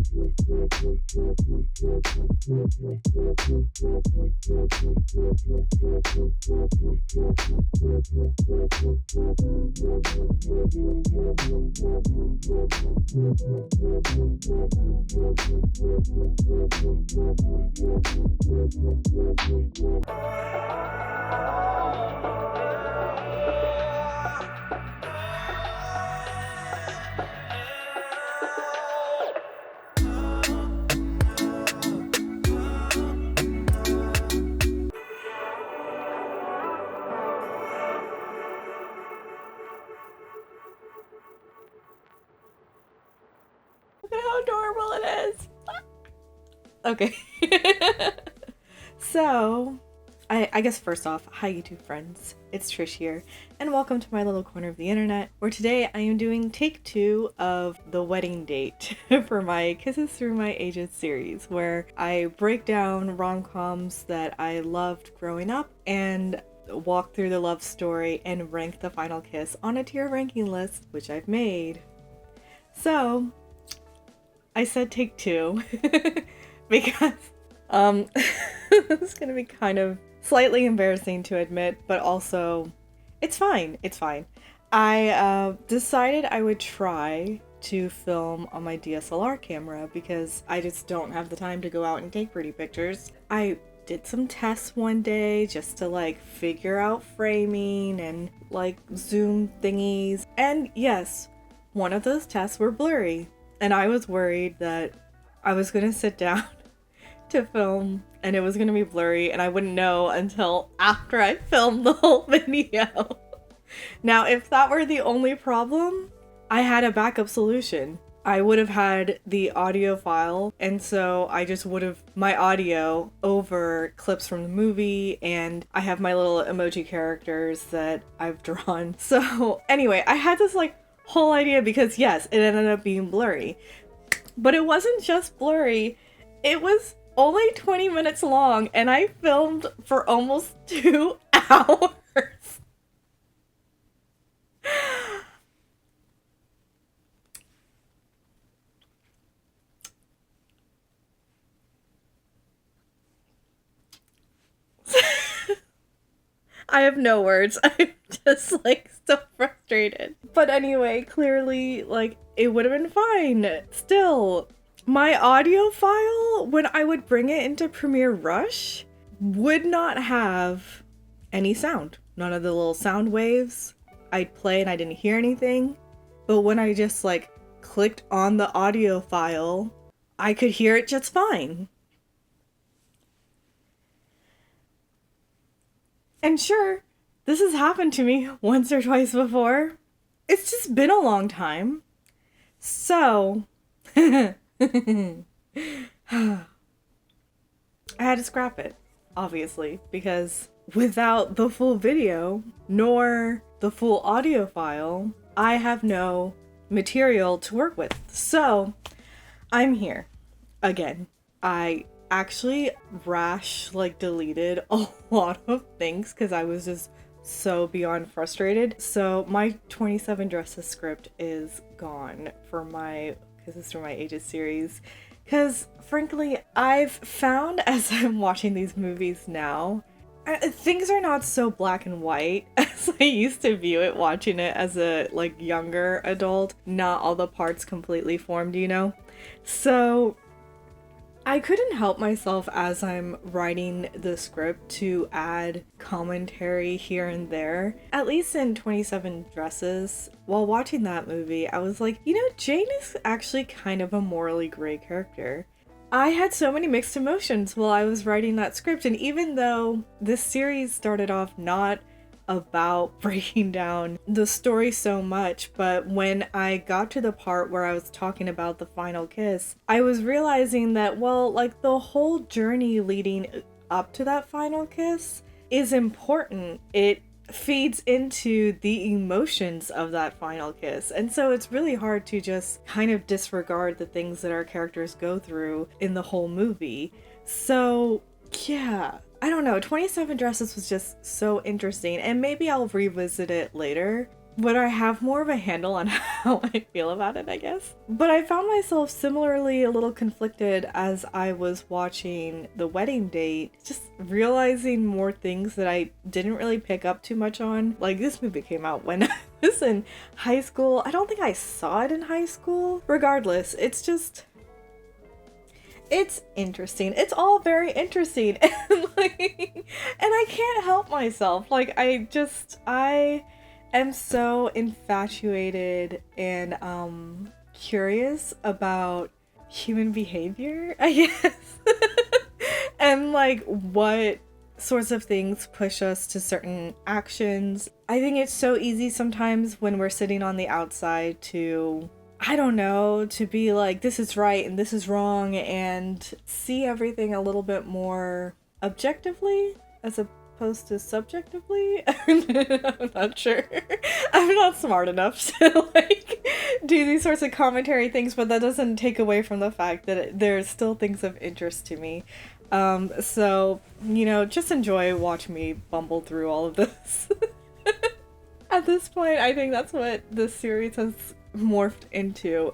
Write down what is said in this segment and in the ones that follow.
Look at how adorable it is. Okay. So, I guess first off, hi YouTube friends, it's Trish here, and welcome to my little corner of the internet, where today I am doing take 2 of the wedding date for my Kisses Through My Ages series, where I break down rom-coms that I loved growing up and walk through the love story and rank the final kiss on a tier ranking list, which I've made. So, I said take 2 because it's gonna be kind of slightly embarrassing to admit, but also it's fine. I decided I would try to film on my DSLR camera because I just don't have the time to go out and take pretty pictures. I did some tests one day just to like figure out framing and like zoom thingies, and yes, one of those tests were blurry, and I was worried that I was gonna sit down to film and it was gonna be blurry and I wouldn't know until after I filmed the whole video. Now, if that were the only problem, I had a backup solution. I would have had the audio file, and so I just would have my audio over clips from the movie, and I have my little emoji characters that I've drawn. So anyway, I had this like whole idea because yes, it ended up being blurry. But it wasn't just blurry, it was only 20 minutes long, and I filmed for almost 2 hours. I have no words. I'm just like so frustrated. But anyway, clearly, like, it would have been fine. Still, my audio file, when I would bring it into Premiere Rush, would not have any sound. None of the little sound waves. I'd play and I didn't hear anything. But when I just like clicked on the audio file, I could hear it just fine. And sure, this has happened to me once or twice before. It's just been a long time. So, I had to scrap it, obviously, because without the full video, nor the full audio file, I have no material to work with. So, I'm here again. I actually deleted a lot of things because I was just so beyond frustrated. So my 27 Dresses script is gone for my Kisses Through My Ages series because frankly I've found as I'm watching these movies now, things are not so black and white as I used to view it watching it as a like younger adult. Not all the parts completely formed, you know? So I couldn't help myself as I'm writing the script to add commentary here and there. At least in 27 Dresses, while watching that movie, I was like, you know, Jane is actually kind of a morally gray character. I had so many mixed emotions while I was writing that script, and even though this series started off not about breaking down the story so much, but when I got to the part where I was talking about the final kiss, I was realizing that, well, like the whole journey leading up to that final kiss is important. It feeds into the emotions of that final kiss, and so it's really hard to just kind of disregard the things that our characters go through in the whole movie. So yeah, I don't know, 27 Dresses was just so interesting, and maybe I'll revisit it later. But I have more of a handle on how I feel about it, I guess. But I found myself similarly a little conflicted as I was watching The Wedding Date, just realizing more things that I didn't really pick up too much on. Like, this movie came out when I was in high school. I don't think I saw it in high school. Regardless, it's interesting. It's all very interesting. And I can't help myself. Like, I am so infatuated and curious about human behavior, I guess. And like what sorts of things push us to certain actions. I think it's so easy sometimes when we're sitting on the outside to, I don't know, to be like, this is right and this is wrong, and see everything a little bit more objectively as opposed to subjectively. I'm not sure. I'm not smart enough to like do these sorts of commentary things, but that doesn't take away from the fact that there's still things of interest to me. So, you know, just watch me bumble through all of this. At this point, I think that's what this series has morphed into.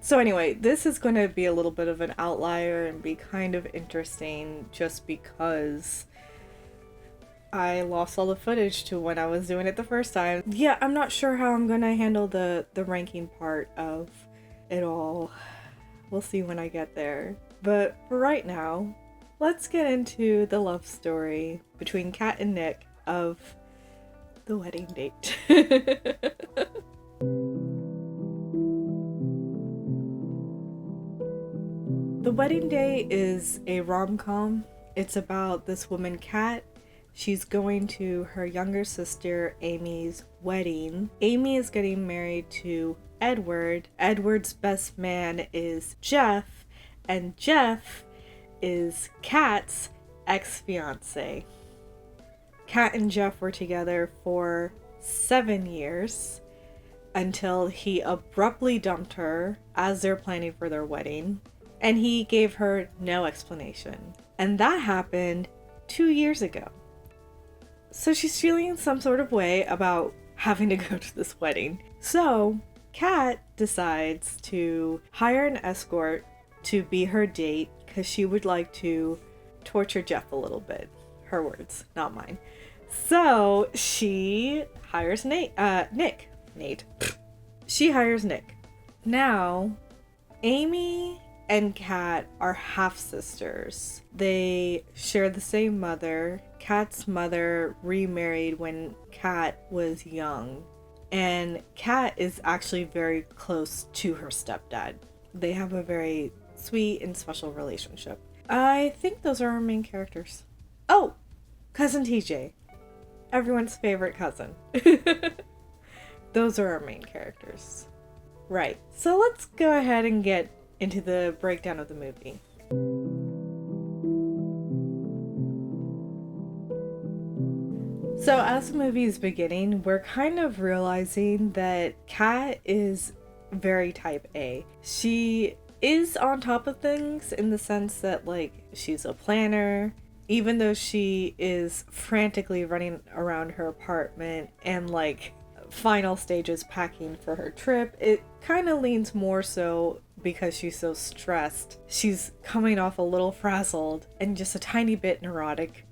So anyway, this is going to be a little bit of an outlier and be kind of interesting just because I lost all the footage to when I was doing it the first time. Yeah, I'm not sure how I'm going to handle the ranking part of it all. We'll see when I get there. But for right now, let's get into the love story between Kat and Nick of The Wedding Date. The Wedding Day is a rom-com. It's about this woman, Kat. She's going to her younger sister, Amy's wedding. Amy is getting married to Edward. Edward's best man is Jeff, and Jeff is Kat's ex-fiance. Kat and Jeff were together for 7 years until he abruptly dumped her as they're planning for their wedding, and he gave her no explanation. And that happened 2 years ago. So she's feeling some sort of way about having to go to this wedding. So Kat decides to hire an escort to be her date because she would like to torture Jeff a little bit. Her words, not mine. So she hires Nick. She hires Nick. Now, Amy and Kat are half-sisters. They share the same mother. Kat's mother remarried when Kat was young. And Kat is actually very close to her stepdad. They have a very sweet and special relationship. I think those are our main characters. Oh, Cousin TJ. Everyone's favorite cousin. Those are our main characters. Right, so let's go ahead and get into the breakdown of the movie. So as the movie is beginning, we're kind of realizing that Kat is very type A. She is on top of things in the sense that, like, she's a planner. Even though she is frantically running around her apartment and, like, final stages packing for her trip, it kind of leans more so because she's so stressed. She's coming off a little frazzled and just a tiny bit neurotic.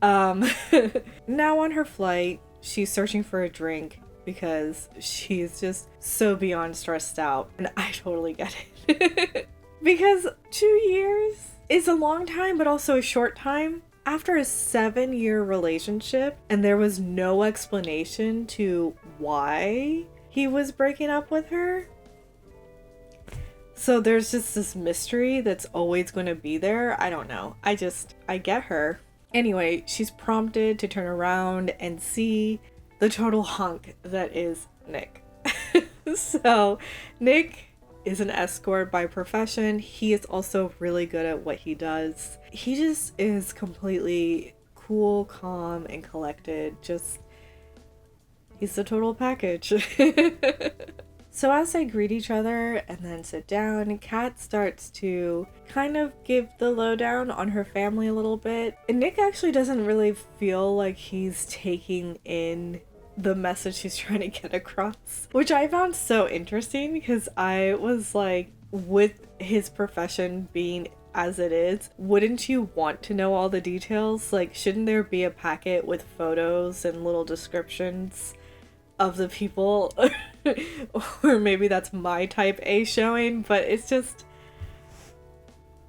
Now on her flight, she's searching for a drink because she's just so beyond stressed out. And I totally get it. Because 2 years is a long time, but also a short time. After a 7-year relationship, and there was no explanation to why he was breaking up with her. So there's just this mystery that's always going to be there. I don't know. I get her. Anyway, she's prompted to turn around and see the total hunk that is Nick. So Nick is an escort by profession. He is also really good at what he does. He just is completely cool, calm, and collected. He's the total package. So as they greet each other and then sit down, Kat starts to kind of give the lowdown on her family a little bit. And Nick actually doesn't really feel like he's taking in the message she's trying to get across, which I found so interesting because I was like, with his profession being as it is, wouldn't you want to know all the details? Like, shouldn't there be a packet with photos and little descriptions of the people? Or maybe that's my type A showing, but it's just,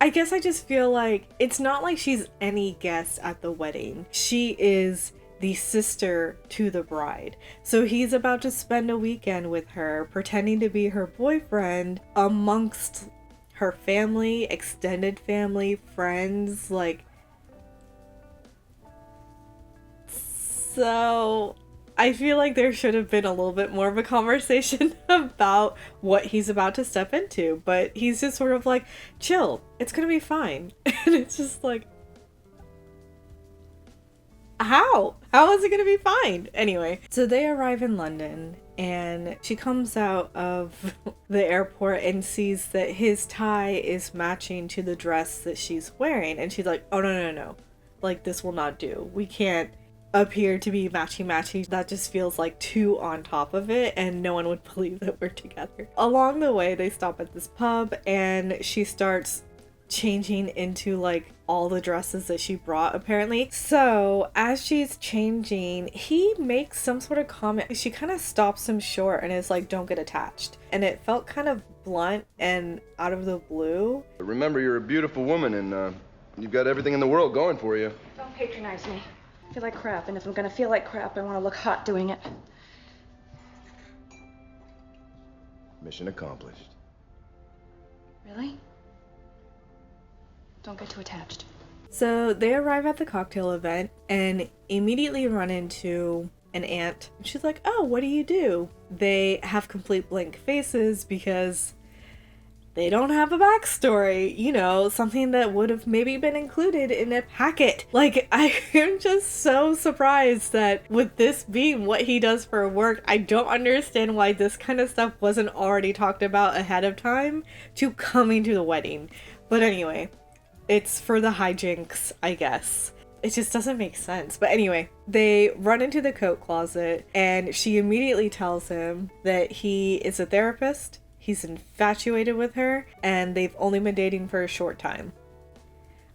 I guess I just feel like it's not like she's any guest at the wedding. She is the sister to the bride. So he's about to spend a weekend with her, pretending to be her boyfriend amongst her family, extended family, friends, like. So I feel like there should have been a little bit more of a conversation about what he's about to step into, but he's just sort of like, chill, it's gonna be fine. And it's just like, how is it gonna be fine? Anyway, so they arrive in London and she comes out of the airport and sees that his tie is matching to the dress that she's wearing, and she's like, oh no, like, this will not do. We can't appear to be matchy. That just feels like too on top of it, and no one would believe that we're together. Along the way, they stop at this pub and she starts changing into like all the dresses that she brought, apparently. So as she's changing, he makes some sort of comment. She kind of stops him short and is like, don't get attached. And it felt kind of blunt and out of the blue. Remember, you're a beautiful woman and you've got everything in the world going for you. Don't patronize me. I feel like crap, and if I'm gonna feel like crap, I want to look hot doing it. Mission accomplished. Really? Don't get too attached. So they arrive at the cocktail event and immediately run into an aunt. She's like, oh, what do you do? They have complete blank faces because they don't have a backstory, you know, something that would have maybe been included in a packet. Like, I am just so surprised that with this being what he does for work, I don't understand why this kind of stuff wasn't already talked about ahead of time to coming to the wedding. But anyway, it's for the hijinks, I guess. It just doesn't make sense. But anyway, they run into the coat closet and she immediately tells him that he is a therapist. He's infatuated with her, and they've only been dating for a short time.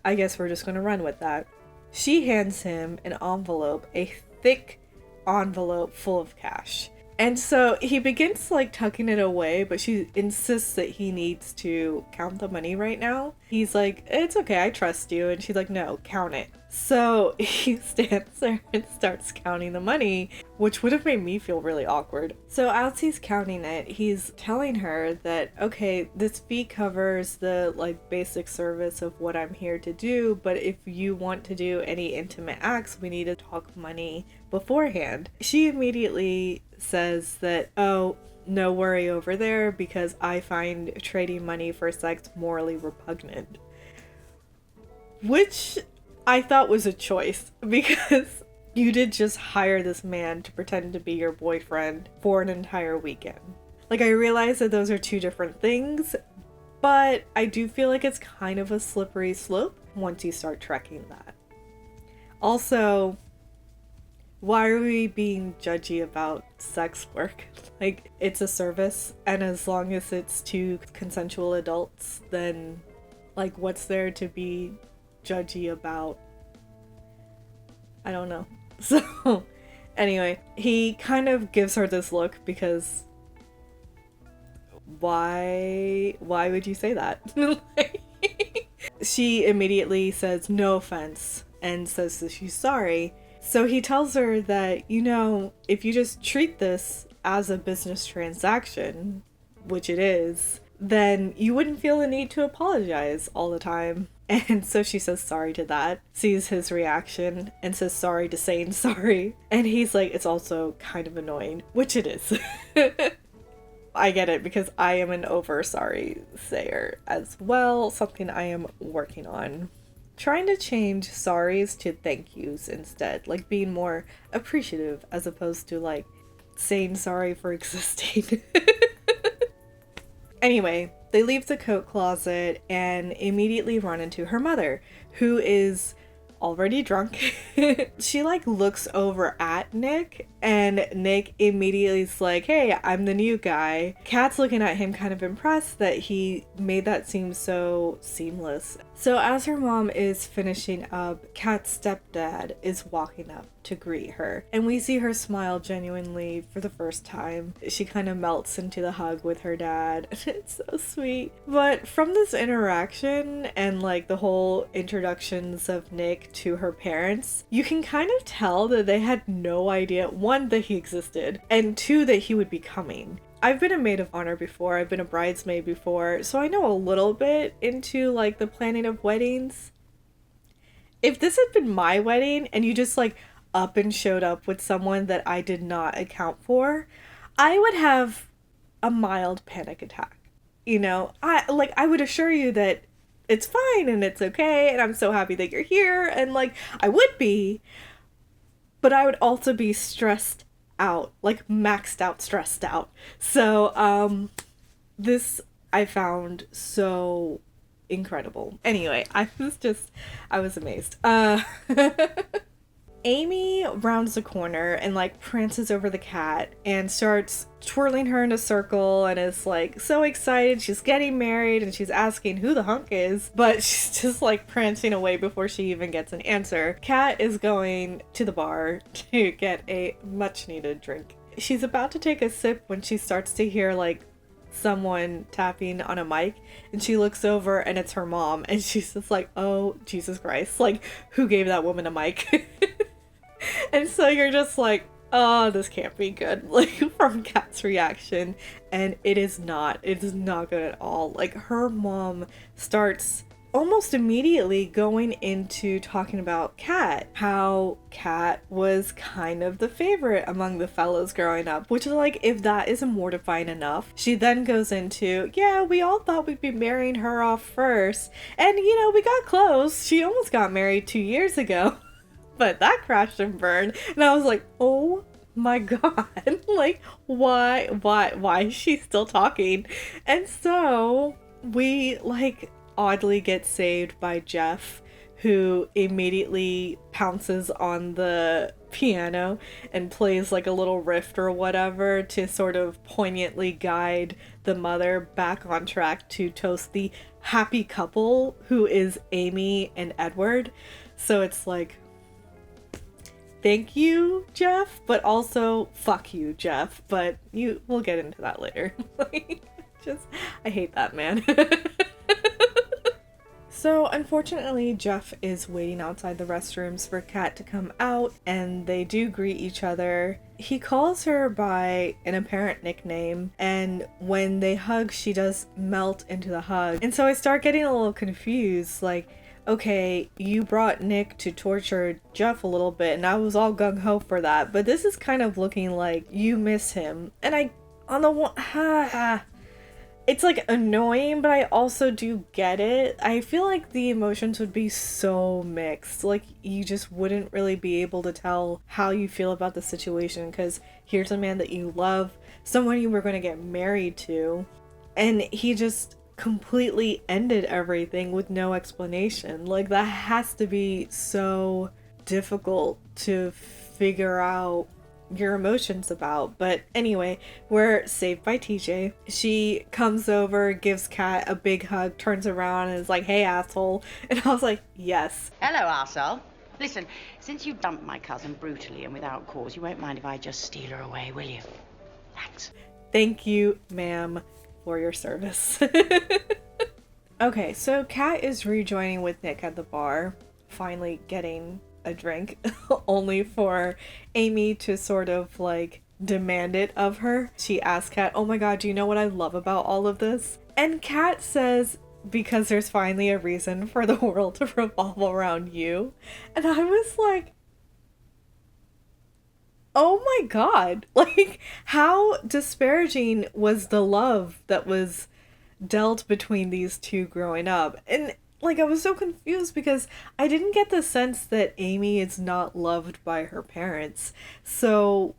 I guess we're just gonna run with that. She hands him an envelope, a thick envelope full of cash. And so he begins like tucking it away, but she insists that he needs to count the money right now. He's like, it's okay, I trust you. And she's like, no, count it. So he stands there and starts counting the money, which would have made me feel really awkward. So as he's counting it, he's telling her that, okay, this fee covers the like basic service of what I'm here to do, but if you want to do any intimate acts, we need to talk money beforehand. She immediately says that, oh, no worry over there because I find trading money for sex morally repugnant. Which I thought was a choice because you did just hire this man to pretend to be your boyfriend for an entire weekend. Like, I realize that those are two different things, but I do feel like it's kind of a slippery slope once you start trekking that. Also, why are we being judgy about sex work? Like, it's a service, and as long as it's two consensual adults, then, like, what's there to be judgy about? I don't know. So, anyway, he kind of gives her this look because why would you say that? She immediately says no offense and says that she's sorry. So he tells her that, you know, if you just treat this as a business transaction, which it is, then you wouldn't feel the need to apologize all the time. And so she says sorry to that, sees his reaction, and says sorry to saying sorry. And he's like, it's also kind of annoying, which it is. I get it because I am an over sorry sayer as well, something I am working on. Trying to change sorries to thank yous instead, like being more appreciative as opposed to like saying sorry for existing. Anyway, they leave the coat closet and immediately run into her mother, who is already drunk. She like looks over at Nick, and Nick immediately is like, hey, I'm the new guy. Kat's looking at him kind of impressed that he made that seem so seamless. So as her mom is finishing up, Kat's stepdad is walking up to greet her, and we see her smile genuinely for the first time. She kind of melts into the hug with her dad. It's so sweet. But from this interaction and like the whole introductions of Nick to her parents, you can kind of tell that they had no idea, one, that he existed, and two, that he would be coming. I've been a maid of honor before, I've been a bridesmaid before, so I know a little bit into like the planning of weddings. If this had been my wedding and you just like up and showed up with someone that I did not account for, I would have a mild panic attack. You know, I would assure you that it's fine and it's okay and I'm so happy that you're here, and like I would be, but I would also be stressed out, like maxed out, stressed out. So this I found so incredible. Anyway, I was amazed. Amy rounds the corner and like prances over the cat and starts twirling her in a circle and is like so excited. She's getting married and she's asking who the hunk is, but she's just like prancing away before she even gets an answer. Kat is going to the bar to get a much needed drink. She's about to take a sip when she starts to hear like someone tapping on a mic, and she looks over and it's her mom, and she's just like, oh Jesus Christ, like who gave that woman a mic? And so you're just like, oh, this can't be good, like from Kat's reaction. And it is not good at all. Like her mom starts almost immediately going into talking about Kat, how Kat was kind of the favorite among the fellows growing up, which is like, if that isn't mortifying enough, she then goes into, yeah, we all thought we'd be marrying her off first, and you know, we got close, she almost got married 2 years ago. But that crashed and burned. And I was like, oh my God, like, why is she still talking? And so we like oddly get saved by Jeff, who immediately pounces on the piano and plays like a little riff or whatever to sort of poignantly guide the mother back on track to toast the happy couple who is Amy and Edward. So it's like, thank you, Jeff, but also fuck you, Jeff. But we'll get into that later. Like, I hate that man. So unfortunately, Jeff is waiting outside the restrooms for Kat to come out, and they do greet each other. He calls her by an apparent nickname, and when they hug, she does melt into the hug. And so I start getting a little confused, like, okay, you brought Nick to torture Jeff a little bit, and I was all gung-ho for that, but this is kind of looking like you miss him. And it's like annoying, but I also do get it. I feel like the emotions would be so mixed. Like, you just wouldn't really be able to tell how you feel about the situation, because here's a man that you love, someone you were going to get married to, and he just completely ended everything with no explanation. Like, that has to be so difficult to figure out your emotions about. But anyway, we're saved by TJ. She comes over, gives Kat a big hug, turns around and is like, hey asshole. And I was like, yes. Hello, arsehole. Listen, since you dumped my cousin brutally and without cause, you won't mind if I just steal her away, will you? Thanks. Thank you, ma'am, for your service. Okay, so Kat is rejoining with Nick at the bar, finally getting a drink, only for Amy to sort of like demand it of her. She asks Kat, oh my God, do you know what I love about all of this? And Kat says, because there's finally a reason for the world to revolve around you. And I was like, oh my God, like, how disparaging was the love that was dealt between these two growing up? And like, I was so confused because I didn't get the sense that Amy is not loved by her parents. So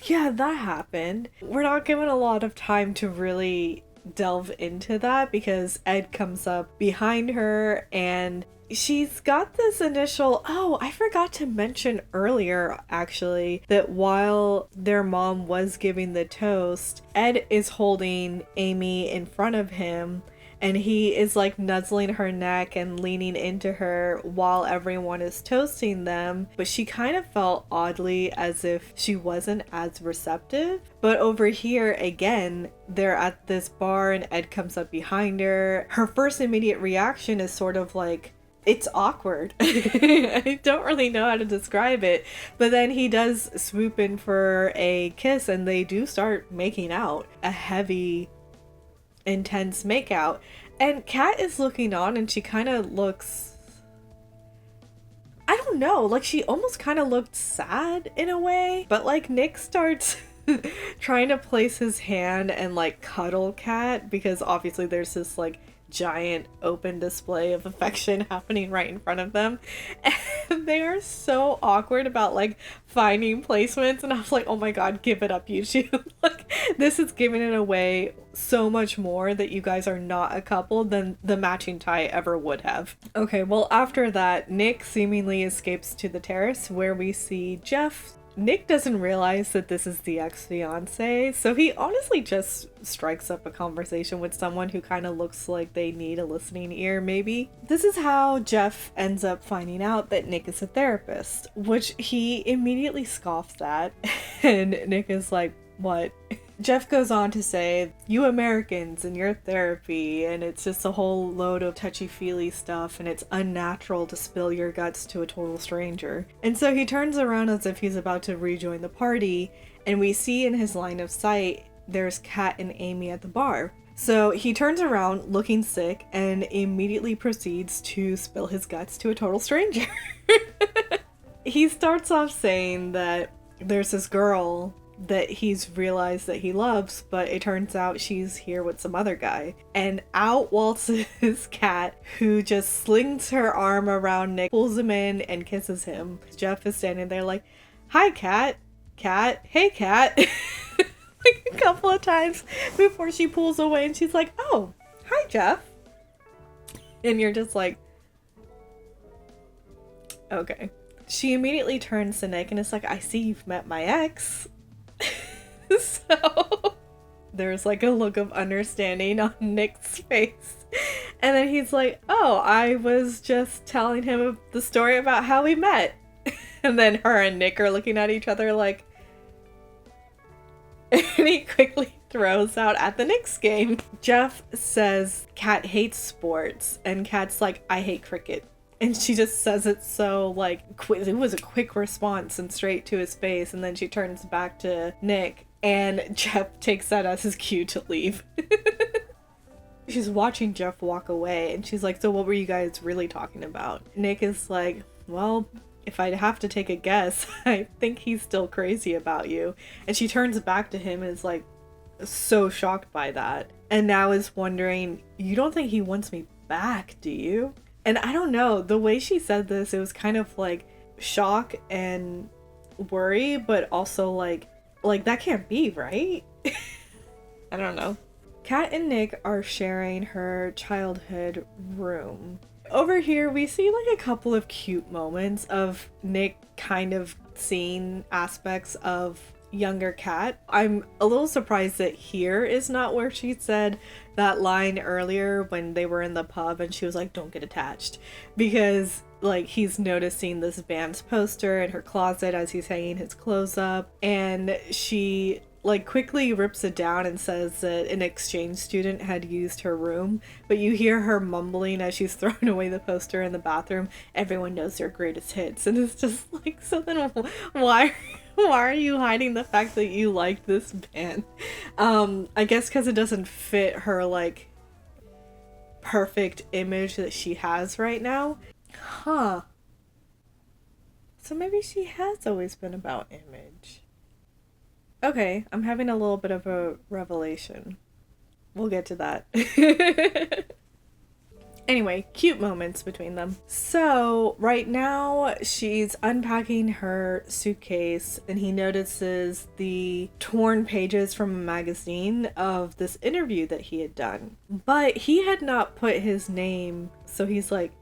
yeah, that happened. We're not given a lot of time to really delve into that because Ed comes up behind her and she's got this initial, oh, I forgot to mention earlier actually, that while their mom was giving the toast, Ed is holding Amy in front of him and he is like nuzzling her neck and leaning into her while everyone is toasting them. But she kind of felt oddly as if she wasn't as receptive. But over here, again, they're at this bar and Ed comes up behind her. Her first immediate reaction is sort of like, it's awkward. I don't really know how to describe it. But then he does swoop in for a kiss and they do start making out. A heavy, intense makeout. And Kat is looking on and she kind of looks, I don't know, like she almost kind of looked sad in a way. But like Nick starts trying to place his hand and like cuddle Kat because obviously there's this like giant open display of affection happening right in front of them, and they are so awkward about like finding placements, and I was like, oh my god, give it up, YouTube. Like this is giving it away so much more that you guys are not a couple than the matching tie ever would have. Okay, well after that, Nick seemingly escapes to the terrace where we see Jeff. Nick doesn't realize that this is the ex-fiance, so he honestly just strikes up a conversation with someone who kind of looks like they need a listening ear, maybe. This is how Jeff ends up finding out that Nick is a therapist, which he immediately scoffs at, and Nick is like, what? Jeff goes on to say, you Americans and your therapy, and it's just a whole load of touchy-feely stuff, and it's unnatural to spill your guts to a total stranger. And so he turns around as if he's about to rejoin the party, and we see in his line of sight, there's Kat and Amy at the bar. So he turns around looking sick and immediately proceeds to spill his guts to a total stranger. He starts off saying that there's this girl that he's realized that he loves, but it turns out she's here with some other guy. And out waltzes Kat, who just slings her arm around Nick, pulls him in, and kisses him. Jeff is standing there like, hi, Kat. Kat. Hey, Kat. Like a couple of times before she pulls away, and she's like, oh, hi, Jeff. And you're just like, okay. She immediately turns to Nick and is like, I see you've met my ex. So there's like a look of understanding on Nick's face, and then he's like, oh, I was just telling him the story about how we met. And then her and Nick are looking at each other like, and he quickly throws out at the Knicks game. Jeff says Kat hates sports, and Kat's like, I hate cricket. And she just says it so, like, it was a quick response and straight to his face. And then she turns back to Nick, and Jeff takes that as his cue to leave. She's watching Jeff walk away, and she's like, so what were you guys really talking about? Nick is like, well, if I'd have to take a guess, I think he's still crazy about you. And she turns back to him and is like, so shocked by that. And now is wondering, you don't think he wants me back, do you? And I don't know, the way she said this, it was kind of like shock and worry, but also like that can't be, right? I don't know. Kat and Nick are sharing her childhood room. Over here, we see like a couple of cute moments of Nick kind of seeing aspects of younger Kat. I'm a little surprised that here is not where she said that line earlier when they were in the pub and she was like, don't get attached, because like he's noticing this band's poster in her closet as he's hanging his clothes up, and she like quickly rips it down and says that an exchange student had used her room, but you hear her mumbling as she's throwing away the poster in the bathroom, everyone knows their greatest hits. And it's just like, so then why are you hiding the fact that you like this band? I guess because it doesn't fit her like perfect image that she has right now. Huh. So maybe she has always been about image. Okay, I'm having a little bit of a revelation. We'll get to that. Anyway, cute moments between them. So right now she's unpacking her suitcase and he notices the torn pages from a magazine of this interview that he had done. But he had not put his name, so he's like,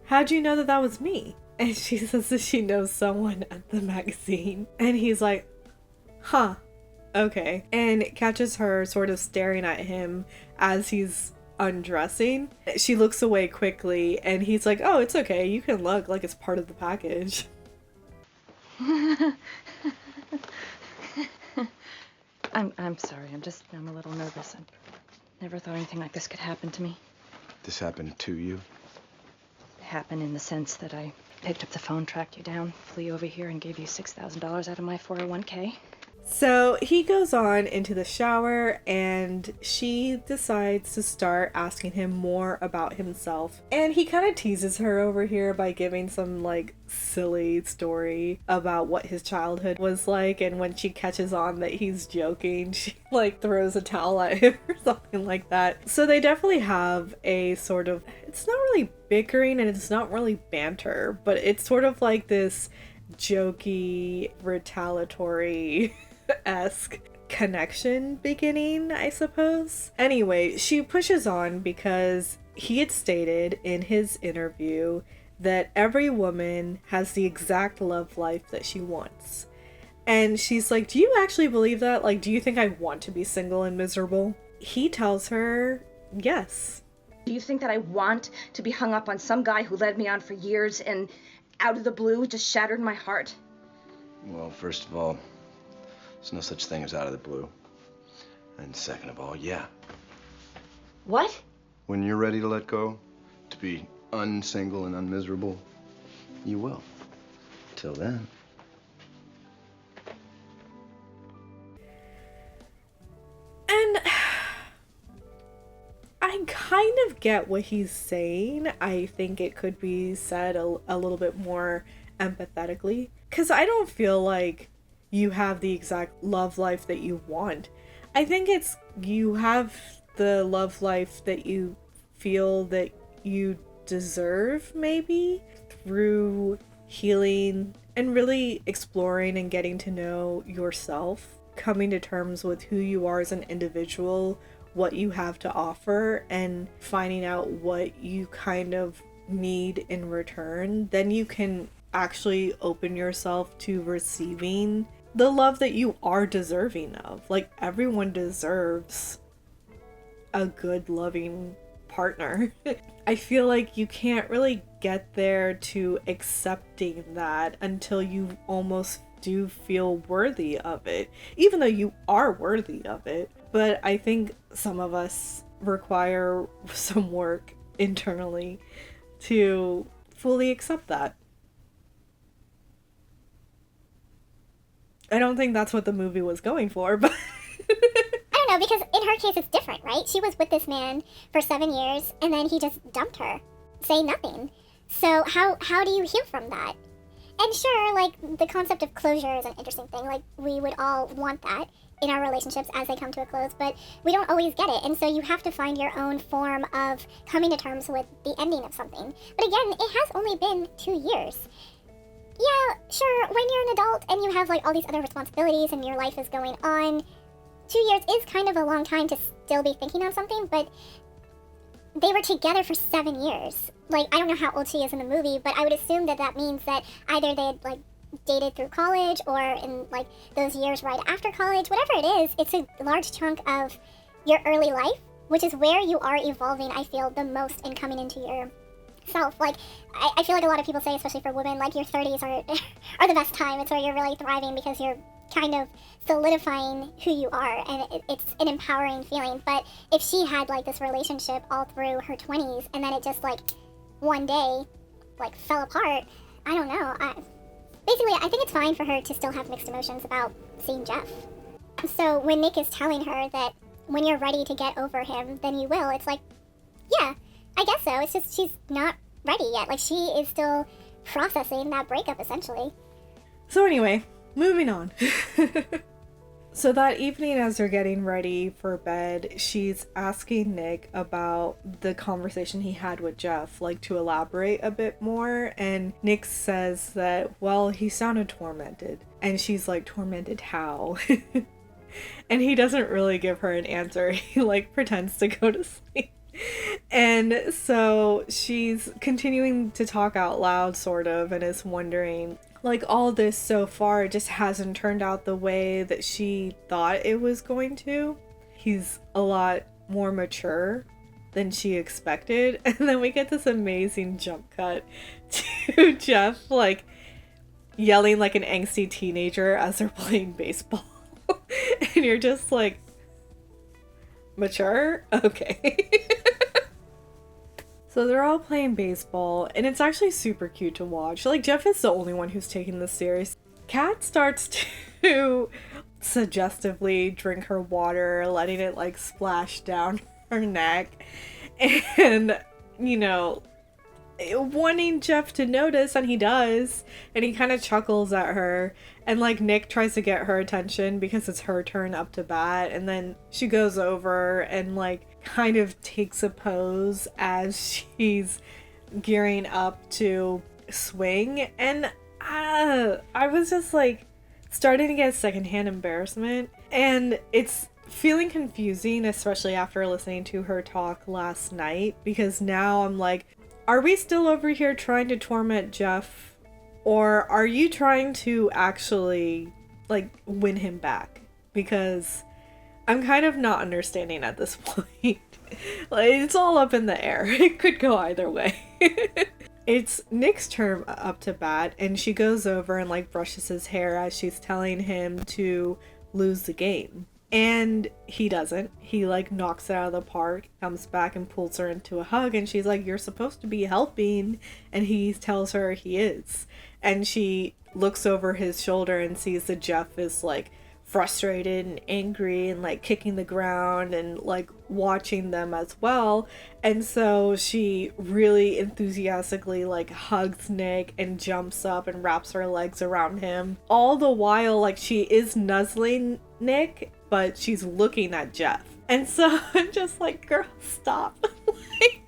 how'd you know that that was me? And she says that she knows someone at the magazine. And he's like, huh, okay. And catches her sort of staring at him as he's undressing. She looks away quickly and he's like, oh, it's okay, you can look like it's part of the package. I'm sorry, I'm a little nervous. I never thought anything like this could happen to me. This happened to you? Happen in the sense that I picked up the phone, tracked you down, flew you over here, and gave you $6,000 out of my 401k. So he goes on into the shower and she decides to start asking him more about himself. And he kind of teases her over here by giving some like silly story about what his childhood was like. And when she catches on that he's joking, she like throws a towel at him or something like that. So they definitely have a sort of, it's not really bickering and it's not really banter, but it's sort of like this jokey, retaliatory esque connection beginning, I suppose. Anyway, she pushes on because he had stated in his interview that every woman has the exact love life that she wants. And she's like, do you actually believe that? Like, do you think I want to be single and miserable? He tells her, yes. Do you think that I want to be hung up on some guy who led me on for years and out of the blue just shattered my heart? Well, first of all, there's no such thing as out of the blue. And second of all, yeah. What? When you're ready to let go, to be unsingle and unmiserable, you will. Till then. And I kind of get what he's saying. I think it could be said a little bit more empathetically. Because I don't feel like you have the exact love life that you want. I think it's you have the love life that you feel that you deserve, maybe, through healing and really exploring and getting to know yourself, coming to terms with who you are as an individual, what you have to offer, and finding out what you kind of need in return. Then you can actually open yourself to receiving the love that you are deserving of. Like, everyone deserves a good, loving partner. I feel like you can't really get there to accepting that until you almost do feel worthy of it, even though you are worthy of it. But I think some of us require some work internally to fully accept that. I don't think that's what the movie was going for, but I don't know, because in her case it's different, right? She was with this man for 7 years and then he just dumped her, say nothing. So how do you heal from that? And sure, like, the concept of closure is an interesting thing. Like, we would all want that in our relationships as they come to a close, but we don't always get it. And so you have to find your own form of coming to terms with the ending of something. But again, it has only been 2 years. Yeah, sure, when you're an adult and you have, like, all these other responsibilities and your life is going on, 2 years is kind of a long time to still be thinking on something, but they were together for 7 years. Like, I don't know how old she is in the movie, but I would assume that that means that either they had, like, dated through college or in, like, those years right after college. Whatever it is, it's a large chunk of your early life, which is where you are evolving, I feel, the most in coming into your self. Like, I feel like a lot of people say, especially for women, like, your 30s are the best time. It's where you're really thriving because you're kind of solidifying who you are, and it's an empowering feeling. But if she had, like, this relationship all through her 20s and then it just, like, one day, like, fell apart, I don't know. Basically, I think it's fine for her to still have mixed emotions about seeing Jeff. So when Nick is telling her that when you're ready to get over him, then you will, it's like, yeah, I guess so. It's just she's not ready yet. Like, she is still processing that breakup, essentially. So anyway, moving on. So that evening, as they're getting ready for bed, she's asking Nick about the conversation he had with Jeff, like to elaborate a bit more. And Nick says that, well, he sounded tormented. And she's like, tormented how? And he doesn't really give her an answer. He like pretends to go to sleep. And so she's continuing to talk out loud, sort of, and is wondering, like, all this so far just hasn't turned out the way that she thought it was going to. He's a lot more mature than she expected. And then we get this amazing jump cut to Jeff, like, yelling like an angsty teenager as they're playing baseball. And you're just like, mature? Okay. So they're all playing baseball, and it's actually super cute to watch. Like, Jeff is the only one who's taking this serious. Kat starts to suggestively drink her water, letting it, like, splash down her neck. And, you know, wanting Jeff to notice, and he does. And he kind of chuckles at her. And, like, Nick tries to get her attention because it's her turn up to bat. And then she goes over and, like, kind of takes a pose as she's gearing up to swing. And I was just, like, starting to get secondhand embarrassment. And it's feeling confusing, especially after listening to her talk last night. Because now I'm like, are we still over here trying to torment Jeff? Or are you trying to actually, like, win him back? Because I'm kind of not understanding at this point. Like, it's all up in the air. It could go either way. It's Nick's turn up to bat, and she goes over and, like, brushes his hair as she's telling him to lose the game. And he doesn't. He, like, knocks it out of the park, comes back and pulls her into a hug, and she's like, you're supposed to be helping. And he tells her he is. And she looks over his shoulder and sees that Jeff is, like, frustrated and angry and, like, kicking the ground and, like, watching them as well. And so she really enthusiastically, like, hugs Nick and jumps up and wraps her legs around him. All the while, like, she is nuzzling Nick, but she's looking at Jeff. And so I'm just like, girl, stop. Like,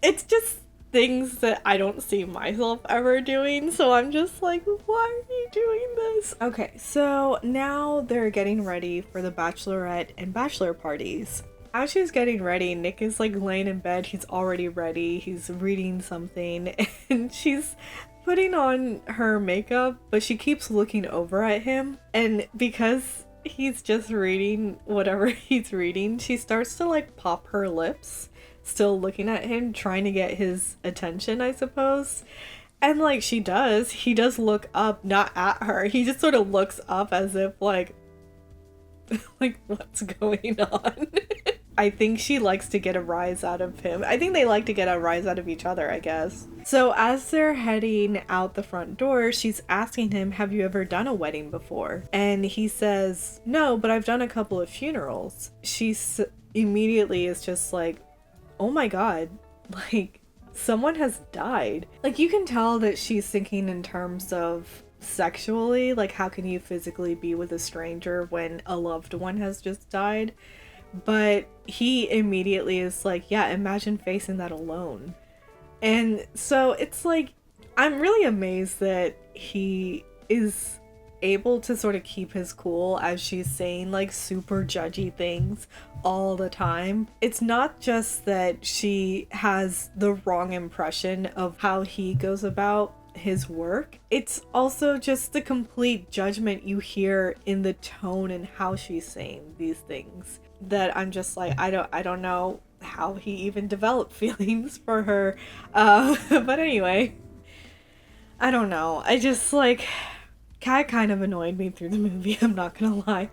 it's just things that I don't see myself ever doing. So I'm just like, why are you doing this? Okay, so now they're getting ready for the bachelorette and bachelor parties. As she's getting ready, Nick is like laying in bed. He's already ready. He's reading something, and she's putting on her makeup, but she keeps looking over at him. And because he's just reading whatever he's reading, she starts to like pop her lips, still looking at him, trying to get his attention, I suppose. And like he does look up, not at her. He just sort of looks up as if like what's going on? I think she likes to get a rise out of him. I think they like to get a rise out of each other, I guess. So as they're heading out the front door, she's asking him, have you ever done a wedding before? And he says, no, but I've done a couple of funerals. She immediately is just like, oh my god, like, someone has died. Like, you can tell that she's thinking in terms of sexually, like, how can you physically be with a stranger when a loved one has just died? But he immediately is like, yeah, imagine facing that alone. And so it's like, I'm really amazed that he is able to sort of keep his cool as she's saying like super judgy things all the time. It's not just that she has the wrong impression of how he goes about his work, it's also just the complete judgment you hear in the tone and how she's saying these things, that I'm just like, I don't know how he even developed feelings for her. But anyway, I don't know. I just like, Kat kind of annoyed me through the movie, I'm not gonna lie.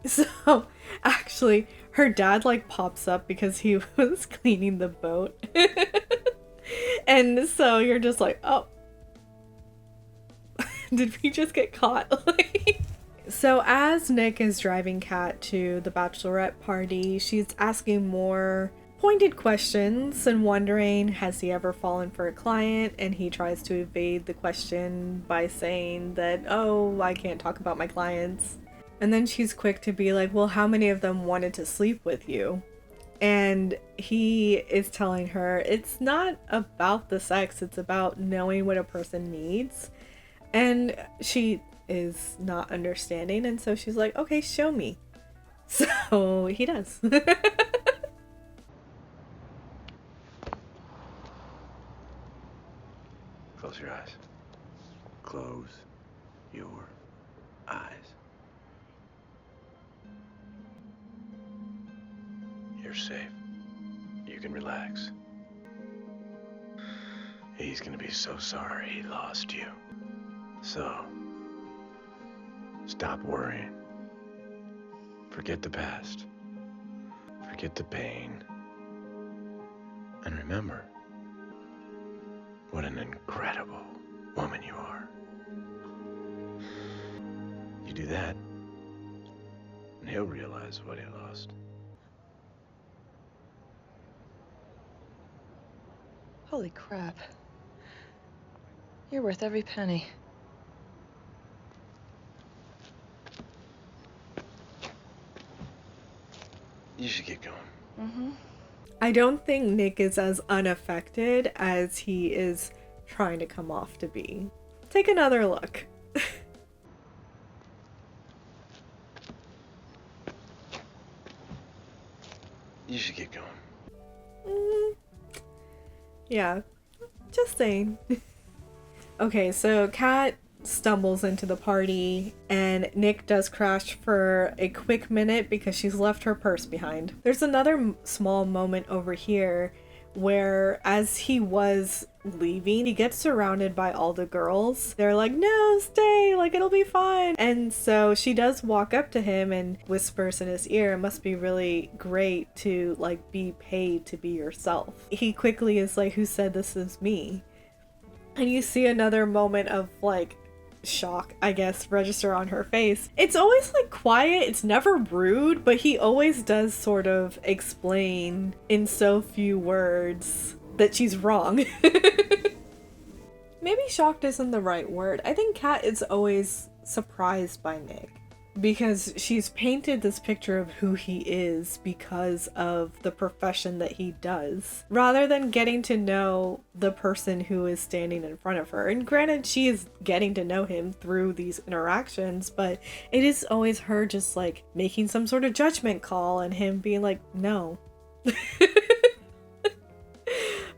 So actually, her dad like pops up because he was cleaning the boat. And so you're just like, oh, did we just get caught? So as Nick is driving Kat to the bachelorette party, she's asking more pointed questions and wondering, has he ever fallen for a client? And he tries to evade the question by saying that, oh, I can't talk about my clients. And then she's quick to be like, well, how many of them wanted to sleep with you? And he is telling her it's not about the sex, it's about knowing what a person needs. And she is not understanding, and so she's like, okay, show me. So he does. Close your eyes. Close your eyes. You're safe. You can relax. He's gonna be so sorry he lost you. So, stop worrying. Forget the past. Forget the pain. And remember what an incredible woman you are. You do that, and he'll realize what he lost. Holy crap. You're worth every penny. You should get going. Mm-hmm. I don't think Nick is as unaffected as he is trying to come off to be. Take another look. You should get going. Yeah, just saying. Okay, so Kat stumbles into the party and Nick does crash for a quick minute because she's left her purse behind. There's another small moment over here where as he was leaving, he gets surrounded by all the girls. They're like, no, stay, like it'll be fine. And so she does walk up to him and whispers in his ear, it must be really great to like be paid to be yourself. He quickly is like, who said this is me? And you see another moment of like shock, I guess, register on her face. It's always like quiet, it's never rude, but he always does sort of explain in so few words that she's wrong. Maybe shocked isn't the right word. I think Kat is always surprised by Nick because she's painted this picture of who he is because of the profession that he does, rather than getting to know the person who is standing in front of her. And granted, she is getting to know him through these interactions, but it is always her just like making some sort of judgment call and him being like, no.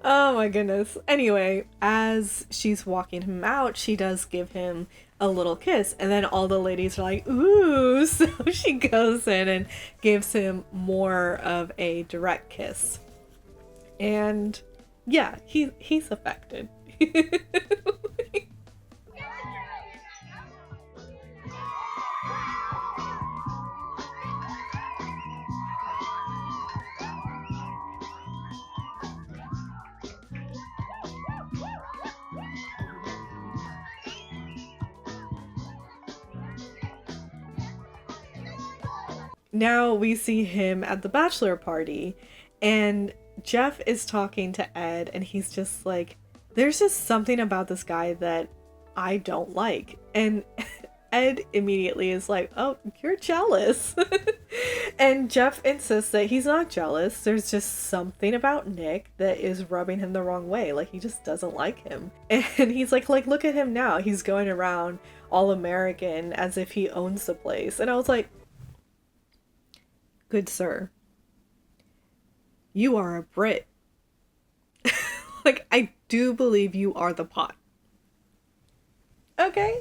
Oh my goodness. Anyway, as she's walking him out, she does give him a little kiss, and then all the ladies are like, ooh, so she goes in and gives him more of a direct kiss. And yeah, he's affected. Now we see him at the bachelor party, and Jeff is talking to Ed, and he's just like, there's just something about this guy that I don't like. And Ed immediately is like, oh, you're jealous. And Jeff insists that he's not jealous. There's just something about Nick that is rubbing him the wrong way. Like, he just doesn't like him. And he's like, look at him now. He's going around all American as if he owns the place. And I was like, good sir, you are a Brit. Like, I do believe you are the pot. Okay.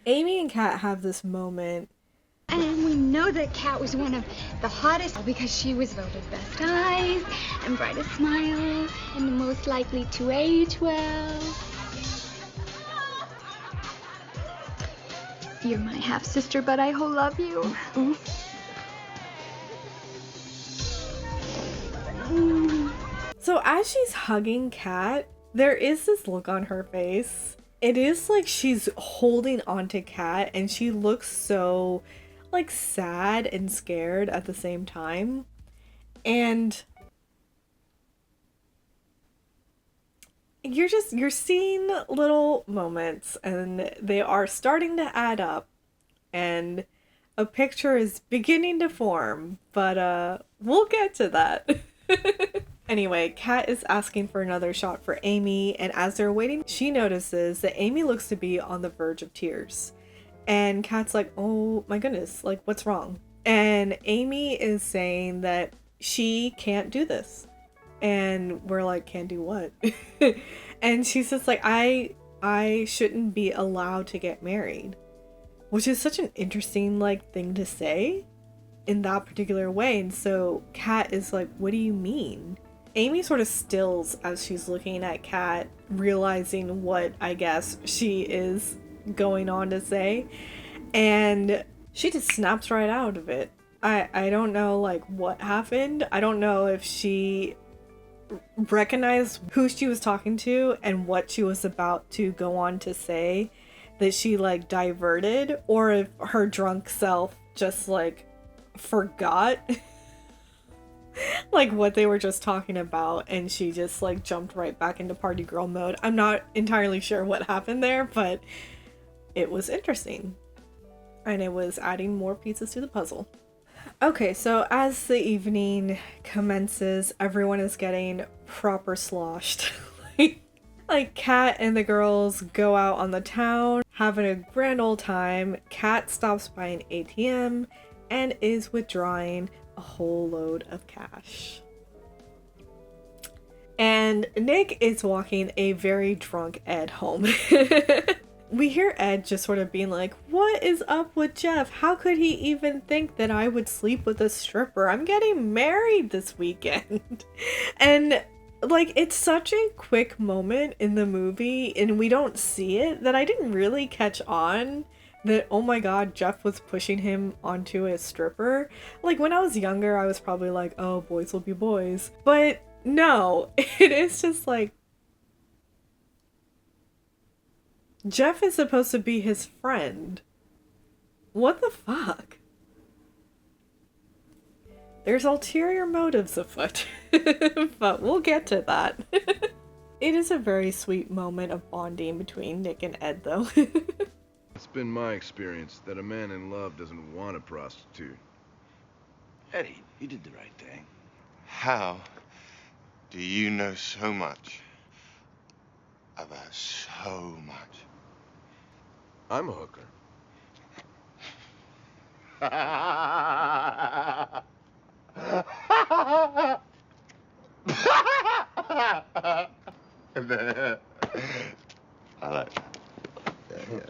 Amy and Kat have this moment. And we know that Kat was one of the hottest because she was voted best eyes and brightest smile and the most likely to age well. You're my half-sister, but I whole love you. So as she's hugging Kat, there is this look on her face. It is like she's holding onto Kat and she looks so like sad and scared at the same time. And you're seeing little moments and they are starting to add up. And a picture is beginning to form, but we'll get to that. Anyway, Kat is asking for another shot for Amy, and as they're waiting, she notices that Amy looks to be on the verge of tears. And Kat's like, oh my goodness, like, what's wrong? And Amy is saying that she can't do this. And we're like, can't do what? And she's just like, I shouldn't be allowed to get married. Which is such an interesting, like, thing to say in that particular way. And so Kat is like, what do you mean? Amy sort of stills as she's looking at Kat, realizing what I guess she is going on to say. And she just snaps right out of it. I don't know, like, what happened. I don't know if she recognized who she was talking to and what she was about to go on to say, that she, like, diverted, or if her drunk self just, like, forgot like what they were just talking about, and she just, like, jumped right back into party girl mode. I'm not entirely sure what happened there, but it was interesting, and it was adding more pieces to the puzzle. Okay, so as the evening commences, everyone is getting proper sloshed. Like, Kat and the girls go out on the town, having a grand old time. Kat stops by an ATM and is withdrawing a whole load of cash. And Nick is walking a very drunk Ed home. We hear Ed just sort of being like, what is up with Jeff? How could he even think that I would sleep with a stripper? I'm getting married this weekend. And, like, it's such a quick moment in the movie, and we don't see it, that I didn't really catch on that, oh my god, Jeff was pushing him onto a stripper. Like, when I was younger, I was probably like, oh, boys will be boys. But no, it is just like, Jeff is supposed to be his friend. What the fuck? There's ulterior motives afoot, but we'll get to that. It is a very sweet moment of bonding between Nick and Ed, though. It's been my experience that a man in love doesn't want a prostitute. Eddie, you did the right thing. How do you know so much about so much? I'm a hooker. I like that. Yeah.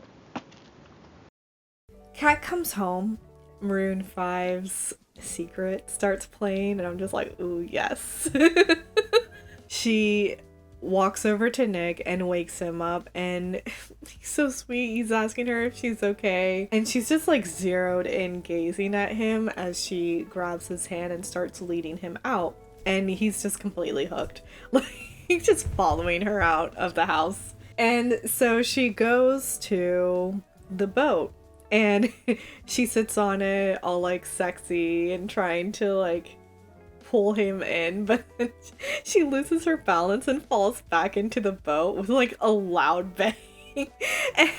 Kat comes home, Maroon 5's Secret starts playing, and I'm just like, ooh, yes. She walks over to Nick and wakes him up, and he's so sweet. He's asking her if she's okay, and she's just like zeroed in gazing at him as she grabs his hand and starts leading him out, and he's just completely hooked. Like, he's just following her out of the house. And so she goes to the boat, and she sits on it all like sexy and trying to like pull him in, but then she loses her balance and falls back into the boat with like a loud bang.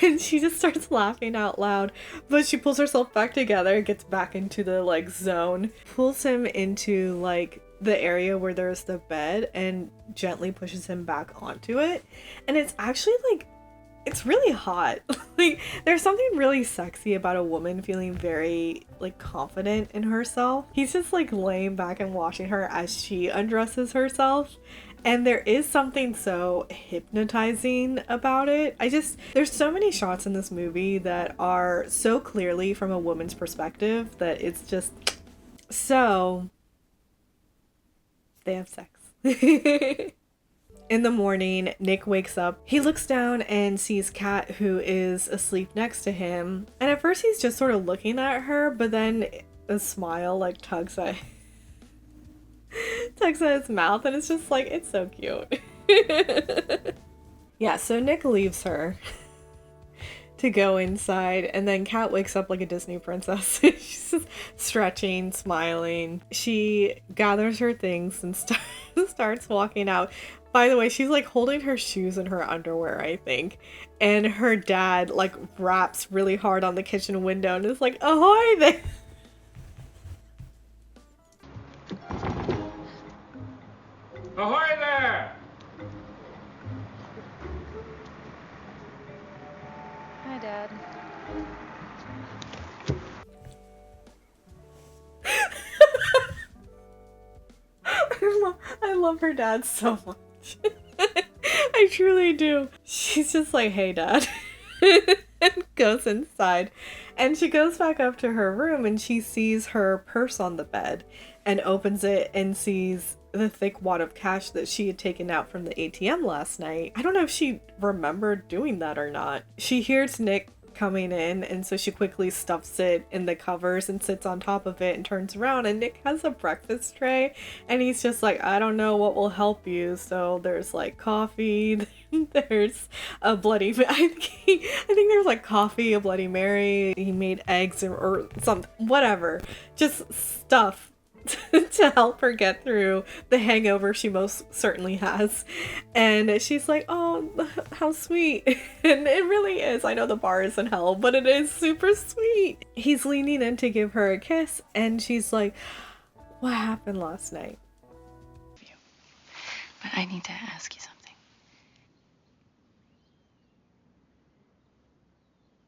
And she just starts laughing out loud, but she pulls herself back together, gets back into the like zone, pulls him into like the area where there's the bed, and gently pushes him back onto it. And it's actually like, it's really hot. Like, there's something really sexy about a woman feeling very like confident in herself. He's just like laying back and watching her as she undresses herself, and there is something so hypnotizing about it. There's so many shots in this movie that are so clearly from a woman's perspective that it's just so. They have sex. In the morning, Nick wakes up. He looks down and sees Kat, who is asleep next to him. And at first he's just sort of looking at her, but then a smile like tugs at his mouth, and it's just like, it's so cute. Yeah, so Nick leaves her to go inside, and then Kat wakes up like a Disney princess. She's just stretching, smiling. She gathers her things and starts walking out. By the way, she's like holding her shoes in her underwear, I think. And her dad like raps really hard on the kitchen window and is like, ahoy there! Ahoy there! Hi, Dad. I love her dad so much. I truly do. She's just like, hey, Dad. And goes inside. And she goes back up to her room and she sees her purse on the bed and opens it and sees the thick wad of cash that she had taken out from the ATM last night. I don't know if she remembered doing that or not. She hears Nick coming in, and so she quickly stuffs it in the covers and sits on top of it and turns around, and Nick has a breakfast tray and he's just like, I don't know what will help you. So there's like coffee, there's a bloody I think there's like coffee, a Bloody Mary, he made eggs or something, whatever, just stuff to help her get through the hangover she most certainly has. And she's like, oh, how sweet. And it really is. I know the bar is in hell, but it is super sweet. He's leaning in to give her a kiss and she's like, what happened last night? But I need to ask you something.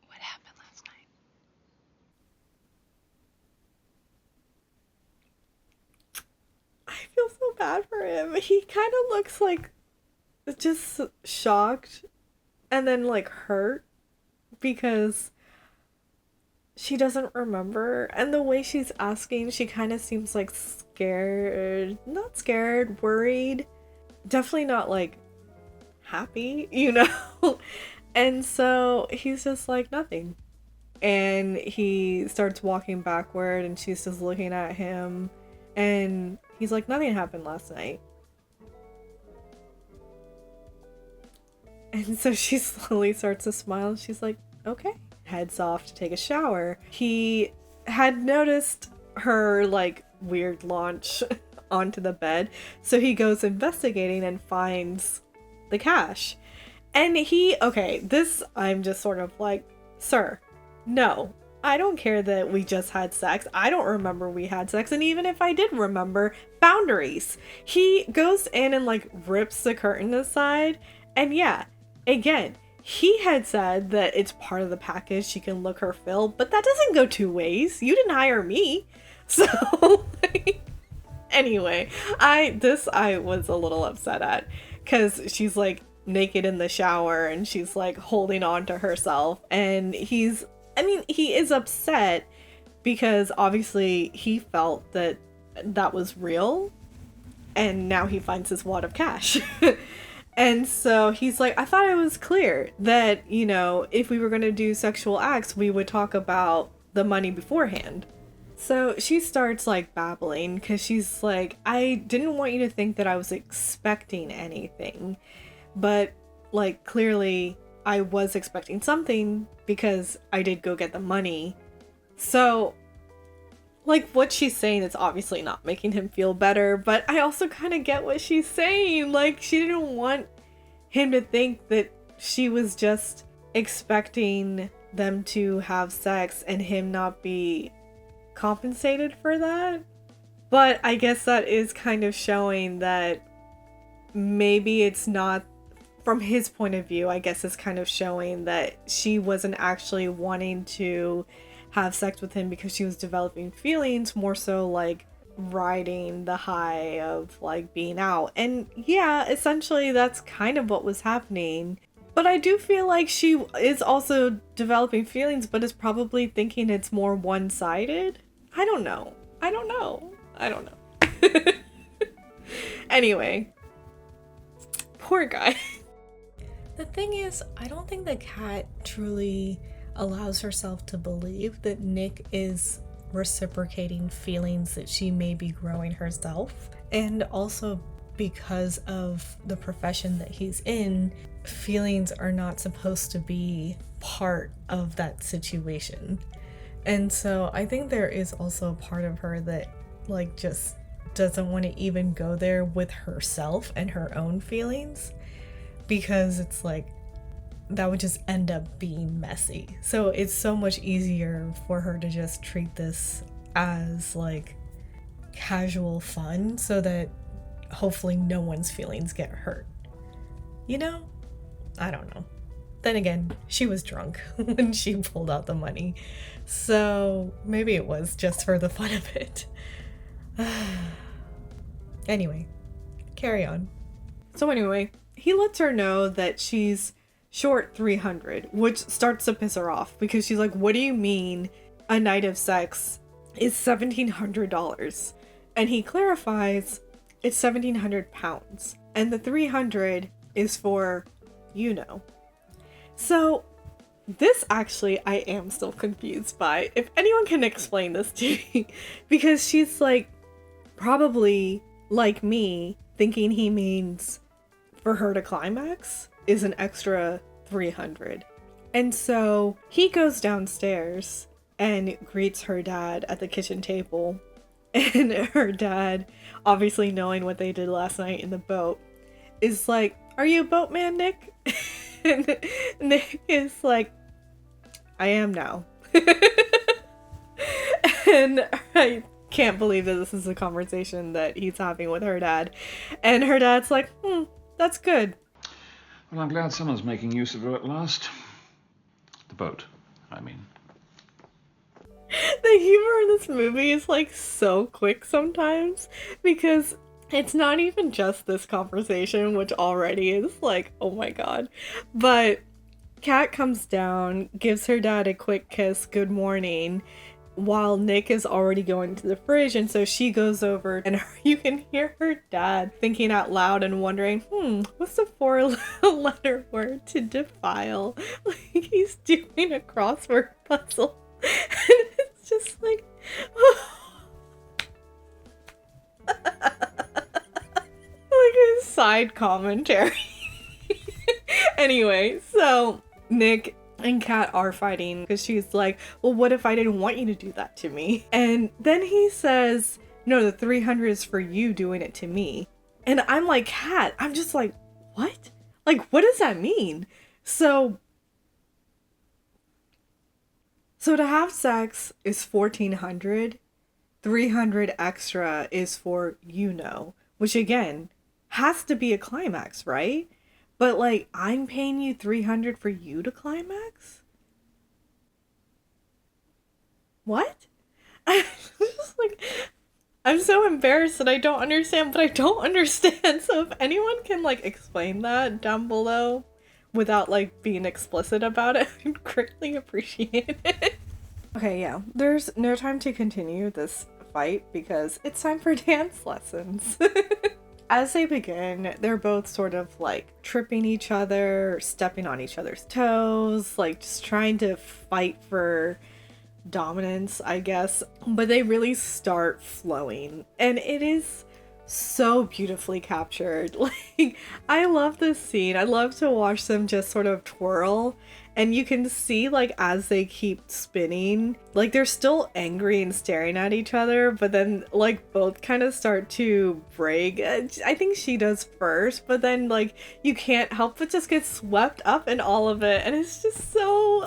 What happened last night? I feel so bad for him. He kind of looks like just shocked and then like hurt because she doesn't remember. And the way she's asking, she kind of seems like scared. Not scared, worried. Definitely not like happy, you know? And so he's just like, nothing. And he starts walking backward and she's just looking at him. And he's like, nothing happened last night. And so she slowly starts to smile and she's like, okay. Heads off to take a shower. He had noticed her like weird launch onto the bed. So he goes investigating and finds the cash. And I'm just sort of like, sir, no. I don't care that we just had sex. I don't remember we had sex. And even if I did remember, boundaries. He goes in and like rips the curtain aside. And yeah, again, he had said that it's part of the package. She can look her fill, but that doesn't go two ways. You didn't hire me. So anyway, I was a little upset at because she's like naked in the shower and she's like holding on to herself. And he is upset because obviously he felt that was real and now he finds this wad of cash. And so he's like, I thought it was clear that, you know, if we were going to do sexual acts, we would talk about the money beforehand. So she starts like babbling because she's like, I didn't want you to think that I was expecting anything, but like clearly I was expecting something because I did go get the money. So like what she's saying is obviously not making him feel better, but I also kind of get what she's saying. Like she didn't want him to think that she was just expecting them to have sex and him not be compensated for that. But I guess that is kind of showing that maybe it's not, from his point of view, I guess it's kind of showing that she wasn't actually wanting to have sex with him because she was developing feelings, more so like riding the high of like being out. And yeah, essentially that's kind of what was happening. But I do feel like she is also developing feelings, but is probably thinking it's more one-sided. I don't know. Anyway, poor guy. The thing is, I don't think the cat truly allows herself to believe that Nick is reciprocating feelings that she may be growing herself. And also because of the profession that he's in, feelings are not supposed to be part of that situation. And so I think there is also a part of her that like just doesn't want to even go there with herself and her own feelings, because it's like that would just end up being messy. So it's so much easier for her to just treat this as like casual fun so that hopefully no one's feelings get hurt. You know? I don't know. Then again, she was drunk when she pulled out the money. So maybe it was just for the fun of it. Anyway, carry on. So anyway, he lets her know that she's short $300, which starts to piss her off because she's like, what do you mean a night of sex is $1,700? And he clarifies it's 1,700 pounds. And the 300 is for, you know. So this actually I am still confused by. If anyone can explain this to me. Because she's like, probably like me, thinking he means for her to climax is an extra 300. And so he goes downstairs and greets her dad at the kitchen table. And her dad, obviously knowing what they did last night in the boat, is like, are you a boatman, Nick? And Nick is like, I am now. And I can't believe that this is a conversation that he's having with her dad. And her dad's like, that's good. Well, I'm glad someone's making use of her at last. The boat, I mean. The humor in this movie is like so quick sometimes, because it's not even just this conversation, which already is like, oh my god. But Kat comes down, gives her dad a quick kiss, good morning, while Nick is already going to the fridge. And so she goes over and you can hear her dad thinking out loud and wondering, what's the 4-letter word to defile? Like he's doing a crossword puzzle. And it's just like, like a side commentary. Anyway, so Nick and Kat are fighting because she's like, well, what if I didn't want you to do that to me? And then he says, no, the 300 is for you doing it to me. And I'm like, Kat, I'm just like, what? Like, what does that mean? So to have sex is $1,400. 300 extra is for, you know, which again has to be a climax, right? But like, I'm paying you 300 for you to climax? What? I'm just like, I'm so embarrassed that I don't understand, but I don't understand. So if anyone can like explain that down below without like being explicit about it, I'd greatly appreciate it. Okay, yeah, there's no time to continue this fight because it's time for dance lessons. As they begin, they're both sort of like tripping each other, stepping on each other's toes, like just trying to fight for dominance, I guess. But they really start flowing, and it is so beautifully captured. Like, I love this scene. I love to watch them just sort of twirl, and you can see like as they keep spinning, like they're still angry and staring at each other, but then like both kind of start to break. I think she does first, but then like you can't help but just get swept up in all of it, and it's so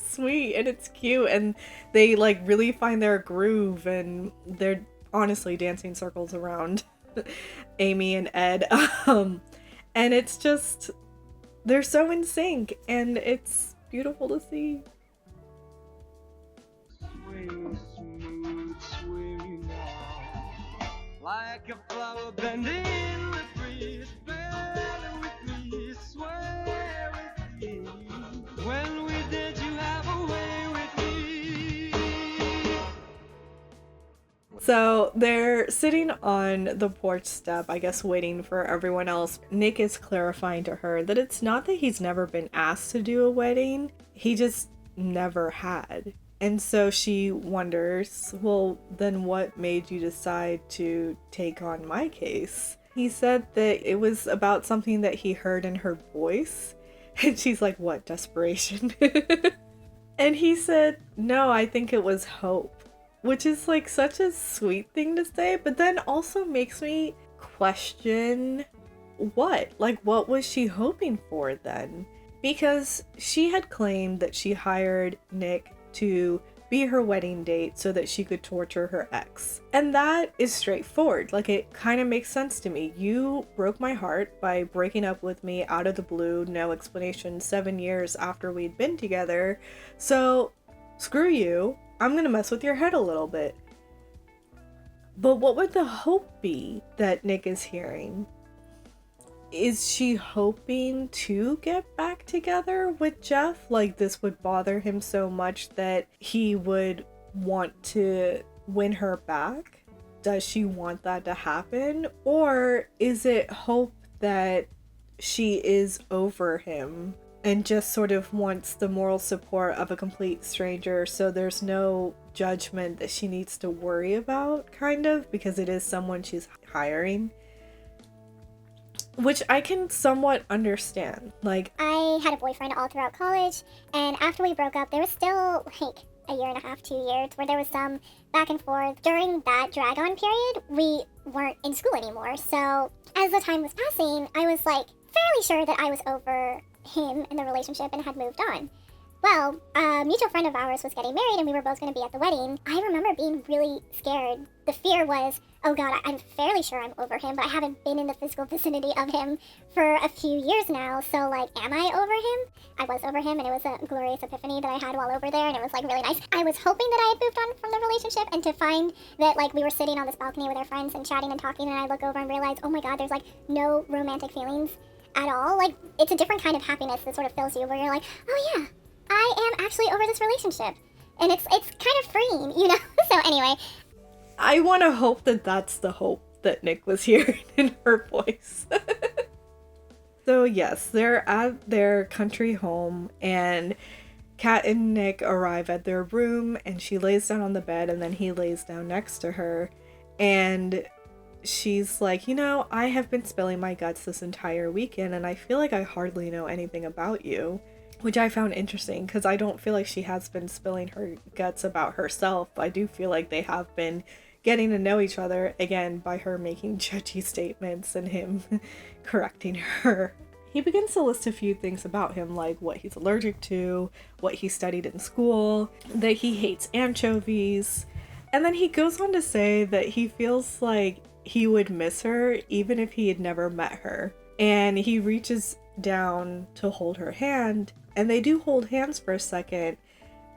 sweet and it's cute, and they like really find their groove, and they're honestly dancing circles around Amy and Ed. And it's just, they're so in sync, and it's beautiful to see. Swing, smooth, swing now, like a flower bending in the breeze. Bear with me, sway with me. When we did, you have a way with me. So they're sitting on the porch step, I guess waiting for everyone else. Nick is clarifying to her that it's not that he's never been asked to do a wedding, he just never had. And so she wonders, well, then what made you decide to take on my case? He said that it was about something that he heard in her voice. And she's like, what, desperation? And he said, no, I think it was hope. which is like such a sweet thing to say, but then also makes me question what? Like, what was she hoping for then? Because she had claimed that she hired Nick to be her wedding date so that she could torture her ex. And that is straightforward. Like, it kind of makes sense to me. You broke my heart by breaking up with me out of the blue, no explanation, 7 years after we'd been together. So, screw you. I'm gonna mess with your head a little bit. But what would the hope be that Nick is hearing? Is she hoping to get back together with Jeff? Like, this would bother him so much that he would want to win her back? Does she want that to happen? Or is it hope that she is over him and just sort of wants the moral support of a complete stranger, so there's no judgment that she needs to worry about, kind of, because it is someone she's hiring? Which I can somewhat understand. Like, I had a boyfriend all throughout college, and after we broke up, there was still like a year and a half, 2 years, where there was some back and forth. During that drag-on period, we weren't in school anymore. So as the time was passing, I was like fairly sure that I was over him and the relationship and had moved on. Well, a mutual friend of ours was getting married and we were both going to be at the wedding. I remember being really scared. The fear was, oh God, I'm fairly sure I'm over him, but I haven't been in the physical vicinity of him for a few years now. So, like, am I over him? I was over him, and it was a glorious epiphany that I had while over there, and it was, like, really nice. I was hoping that I had moved on from the relationship, and to find that, like, we were sitting on this balcony with our friends and chatting and talking, and I look over and realize, oh my God, there's, like, no romantic feelings at all. Like, it's a different kind of happiness that sort of fills you, where you're like, oh yeah, I am actually over this relationship. And it's kind of freeing, you know? So anyway. I want to hope that that's the hope that Nick was hearing in her voice. So yes, they're at their country home, and Kat and Nick arrive at their room, and she lays down on the bed, and then he lays down next to her. And she's like, you know, I have been spilling my guts this entire weekend, and I feel like I hardly know anything about you. Which I found interesting, because I don't feel like she has been spilling her guts about herself. I do feel like they have been getting to know each other, again, by her making judgy statements and him correcting her. He begins to list a few things about him, like what he's allergic to, what he studied in school, that he hates anchovies, and then he goes on to say that he feels like he would miss her even if he had never met her. And he reaches down to hold her hand, and they do hold hands for a second,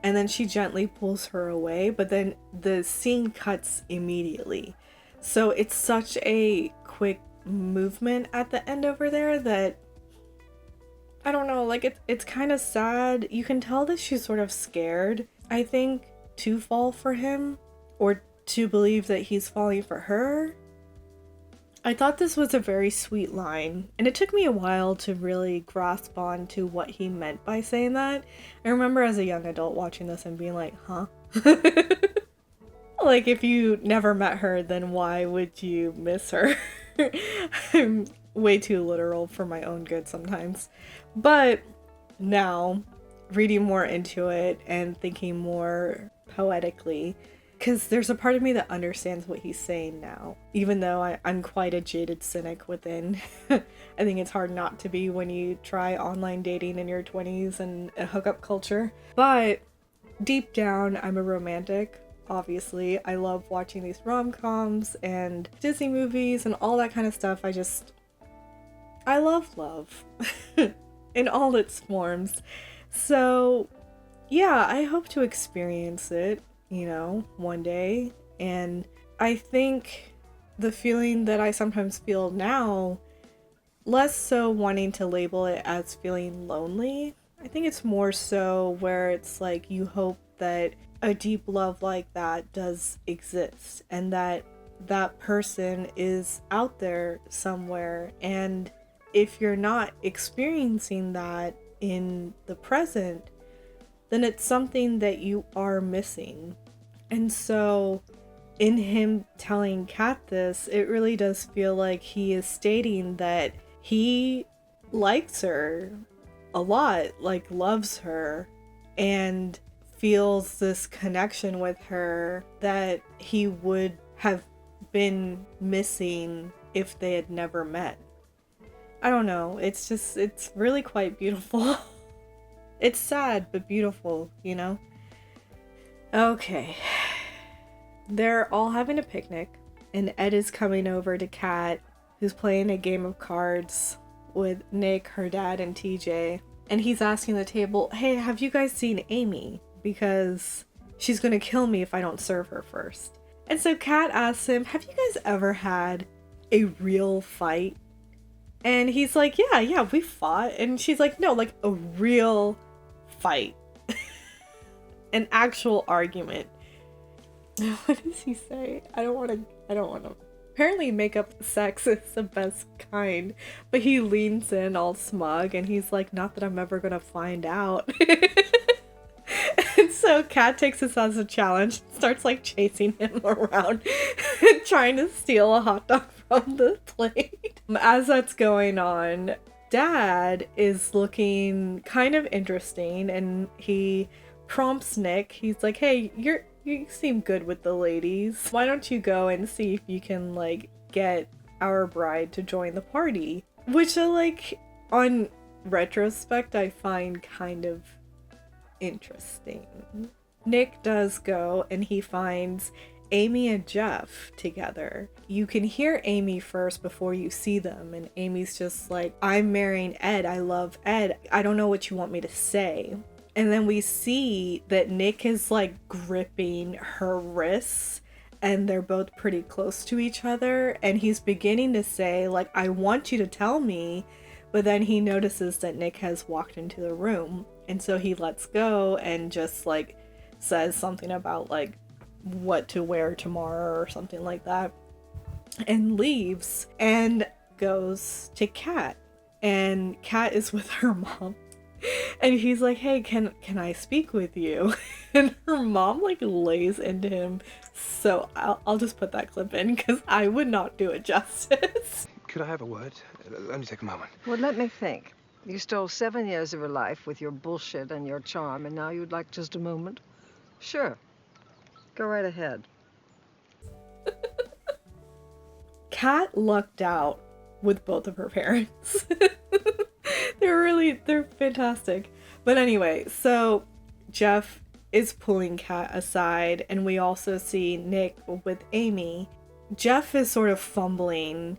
and then she gently pulls her away, but then the scene cuts immediately. So it's such a quick movement at the end over there that, I don't know, like, it's kind of sad. You can tell that she's sort of scared, I think, to fall for him, or to believe that he's falling for her. I thought this was a very sweet line, and it took me a while to really grasp on to what he meant by saying that. I remember as a young adult watching this and being like, huh? Like, if you never met her, then why would you miss her? I'm way too literal for my own good sometimes. But now, reading more into it and thinking more poetically, because there's a part of me that understands what he's saying now, even though I'm quite a jaded cynic within. I think it's hard not to be when you try online dating in your 20s and hookup culture. But deep down, I'm a romantic, obviously. I love watching these rom-coms and Disney movies and all that kind of stuff. I love love in all its forms. So yeah, I hope to experience it, you know, one day. And I think the feeling that I sometimes feel now, less so wanting to label it as feeling lonely. I think it's more so where it's like you hope that a deep love like that does exist, and that that person is out there somewhere. And if you're not experiencing that in the present, then it's something that you are missing. And so in him telling Kat this, it really does feel like he is stating that he likes her a lot, like loves her, and feels this connection with her that he would have been missing if they had never met. I don't know. It's really quite beautiful. It's sad, but beautiful, you know? Okay. They're all having a picnic, and Ed is coming over to Kat, who's playing a game of cards with Nick, her dad, and TJ. And he's asking the table, hey, have you guys seen Amy? Because she's gonna kill me if I don't serve her first. And so Kat asks him, have you guys ever had a real fight? And he's like, yeah, we fought. And she's like, no, like a real fight. An actual argument. What does he say? I don't want to. Apparently makeup sex is the best kind. But he leans in all smug and he's like, not that I'm ever gonna find out. And so Kat takes this as a challenge, starts like chasing him around and trying to steal a hot dog from the plate. As that's going on, Dad is looking kind of interesting and he prompts Nick. He's like, hey, you seem good with the ladies. Why don't you go and see if you can like get our bride to join the party? Which like on retrospect I find kind of interesting. Nick does go and he finds Amy and Jeff together. You can hear Amy first before you see them, and Amy's just like, I'm marrying Ed, I love Ed, I don't know what you want me to say. And then we see that Nick is like gripping her wrists and they're both pretty close to each other, and he's beginning to say like, I want you to tell me, but then he notices that Nick has walked into the room, and so he lets go and just like says something about like what to wear tomorrow or something like that, and leaves and goes to Kat, and Kat is with her mom. And he's like, hey, can I speak with you? And her mom like lays into him. So I'll just put that clip in because I would not do it justice. Could I have a word? Only take a moment. Well, let me think. You stole 7 years of her life with your bullshit and your charm, and now you'd like just a moment? Sure. Go right ahead. Kat lucked out with both of her parents. They're fantastic. But anyway, so Jeff is pulling Kat aside, and we also see Nick with Amy. Jeff is sort of fumbling,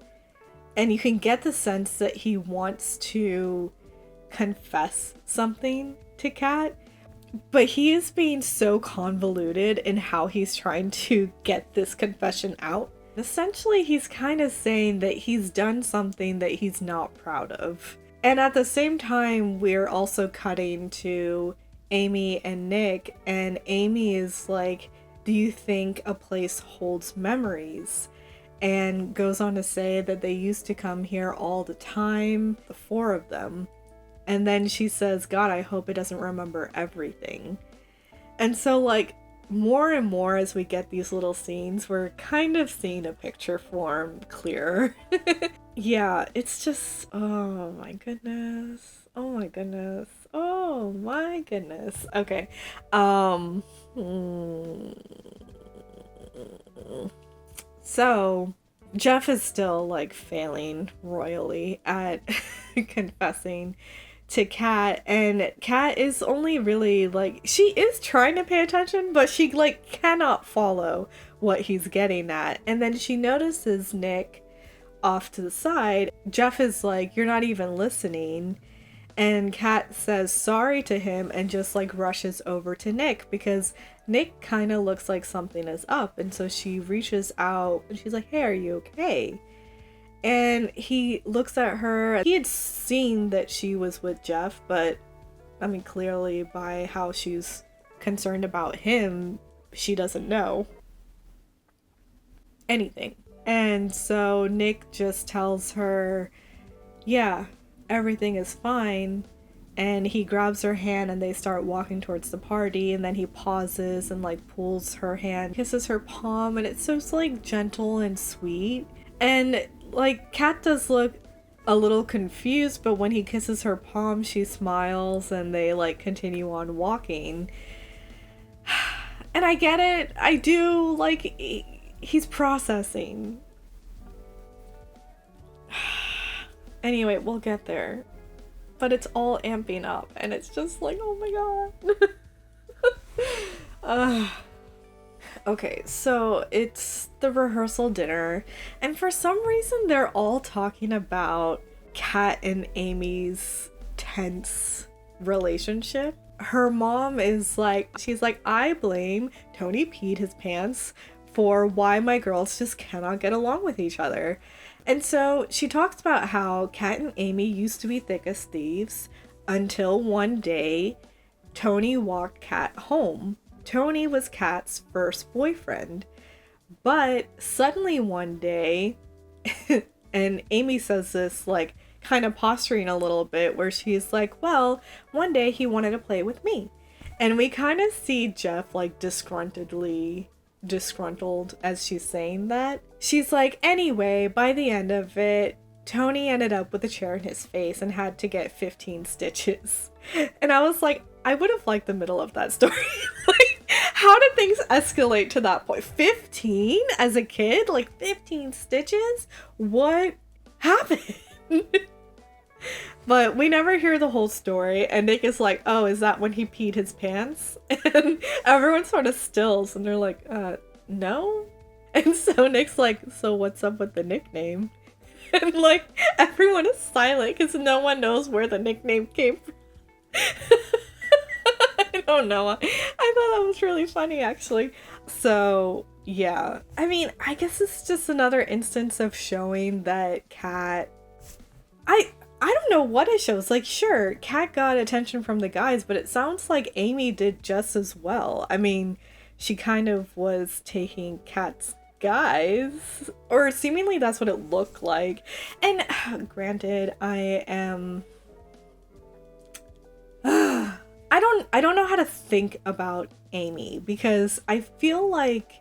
and you can get the sense that he wants to confess something to Kat, but he is being so convoluted in how he's trying to get this confession out. Essentially, he's kind of saying that he's done something that he's not proud of. And at the same time, we're also cutting to Amy and Nick, and Amy is like, do you think a place holds memories? And goes on to say that they used to come here all the time, the four of them. And then she says, God, I hope it doesn't remember everything. And so like more and more as we get these little scenes, we're kind of seeing a picture form clearer. Yeah, it's just, oh my goodness. Oh my goodness. Oh my goodness. Okay. So Jeff is still like failing royally at confessing to Kat, and Kat is only really like, she is trying to pay attention, but she like cannot follow what he's getting at. And then she notices Nick off to the side. Jeff is like, you're not even listening. And Kat says sorry to him and just like rushes over to Nick because Nick kind of looks like something is up. And so she reaches out and she's like, hey, are you okay? And he looks at her. He had seen that she was with Jeff, but I mean, clearly by how she's concerned about him, she doesn't know anything. And so Nick just tells her, yeah, everything is fine. And he grabs her hand and they start walking towards the party, and then he pauses and like pulls her hand, kisses her palm, and it's so like gentle and sweet. And like Kat does look a little confused, but when he kisses her palm, she smiles and they like continue on walking. And I get it. I do, like, he's processing. Anyway, we'll get there. But it's all amping up, and it's just like, oh my god. Okay, so it's the rehearsal dinner, and for some reason they're all talking about Kat and Amy's tense relationship. Her mom is like, she's like, I blame Tony peed his pants for why my girls just cannot get along with each other. And so she talks about how Kat and Amy used to be thick as thieves until one day Tony walked Kat home. Tony was Kat's first boyfriend, but suddenly one day, and Amy says this like kind of posturing a little bit, where she's like, well, one day he wanted to play with me. And we kind of see Jeff like disgruntled as she's saying that. She's like, anyway, by the end of it, Tony ended up with a chair in his face and had to get 15 stitches. And I was like, I would have liked the middle of that story. Like, how did things escalate to that point? 15 as a kid? Like 15 stitches? What happened? But we never hear the whole story, and Nick is like, oh, is that when he peed his pants? And everyone sort of stills, and they're like, no? And so Nick's like, so what's up with the nickname? And like, everyone is silent because no one knows where the nickname came from. I don't know. I thought that was really funny, actually. So, yeah. I mean, I guess it's just another instance of showing that Kat... I don't know what it shows. Like, sure, Kat got attention from the guys, but it sounds like Amy did just as well. I mean, she kind of was taking Kat's guys, or seemingly that's what it looked like. And granted, I am... I don't know how to think about Amy, because I feel like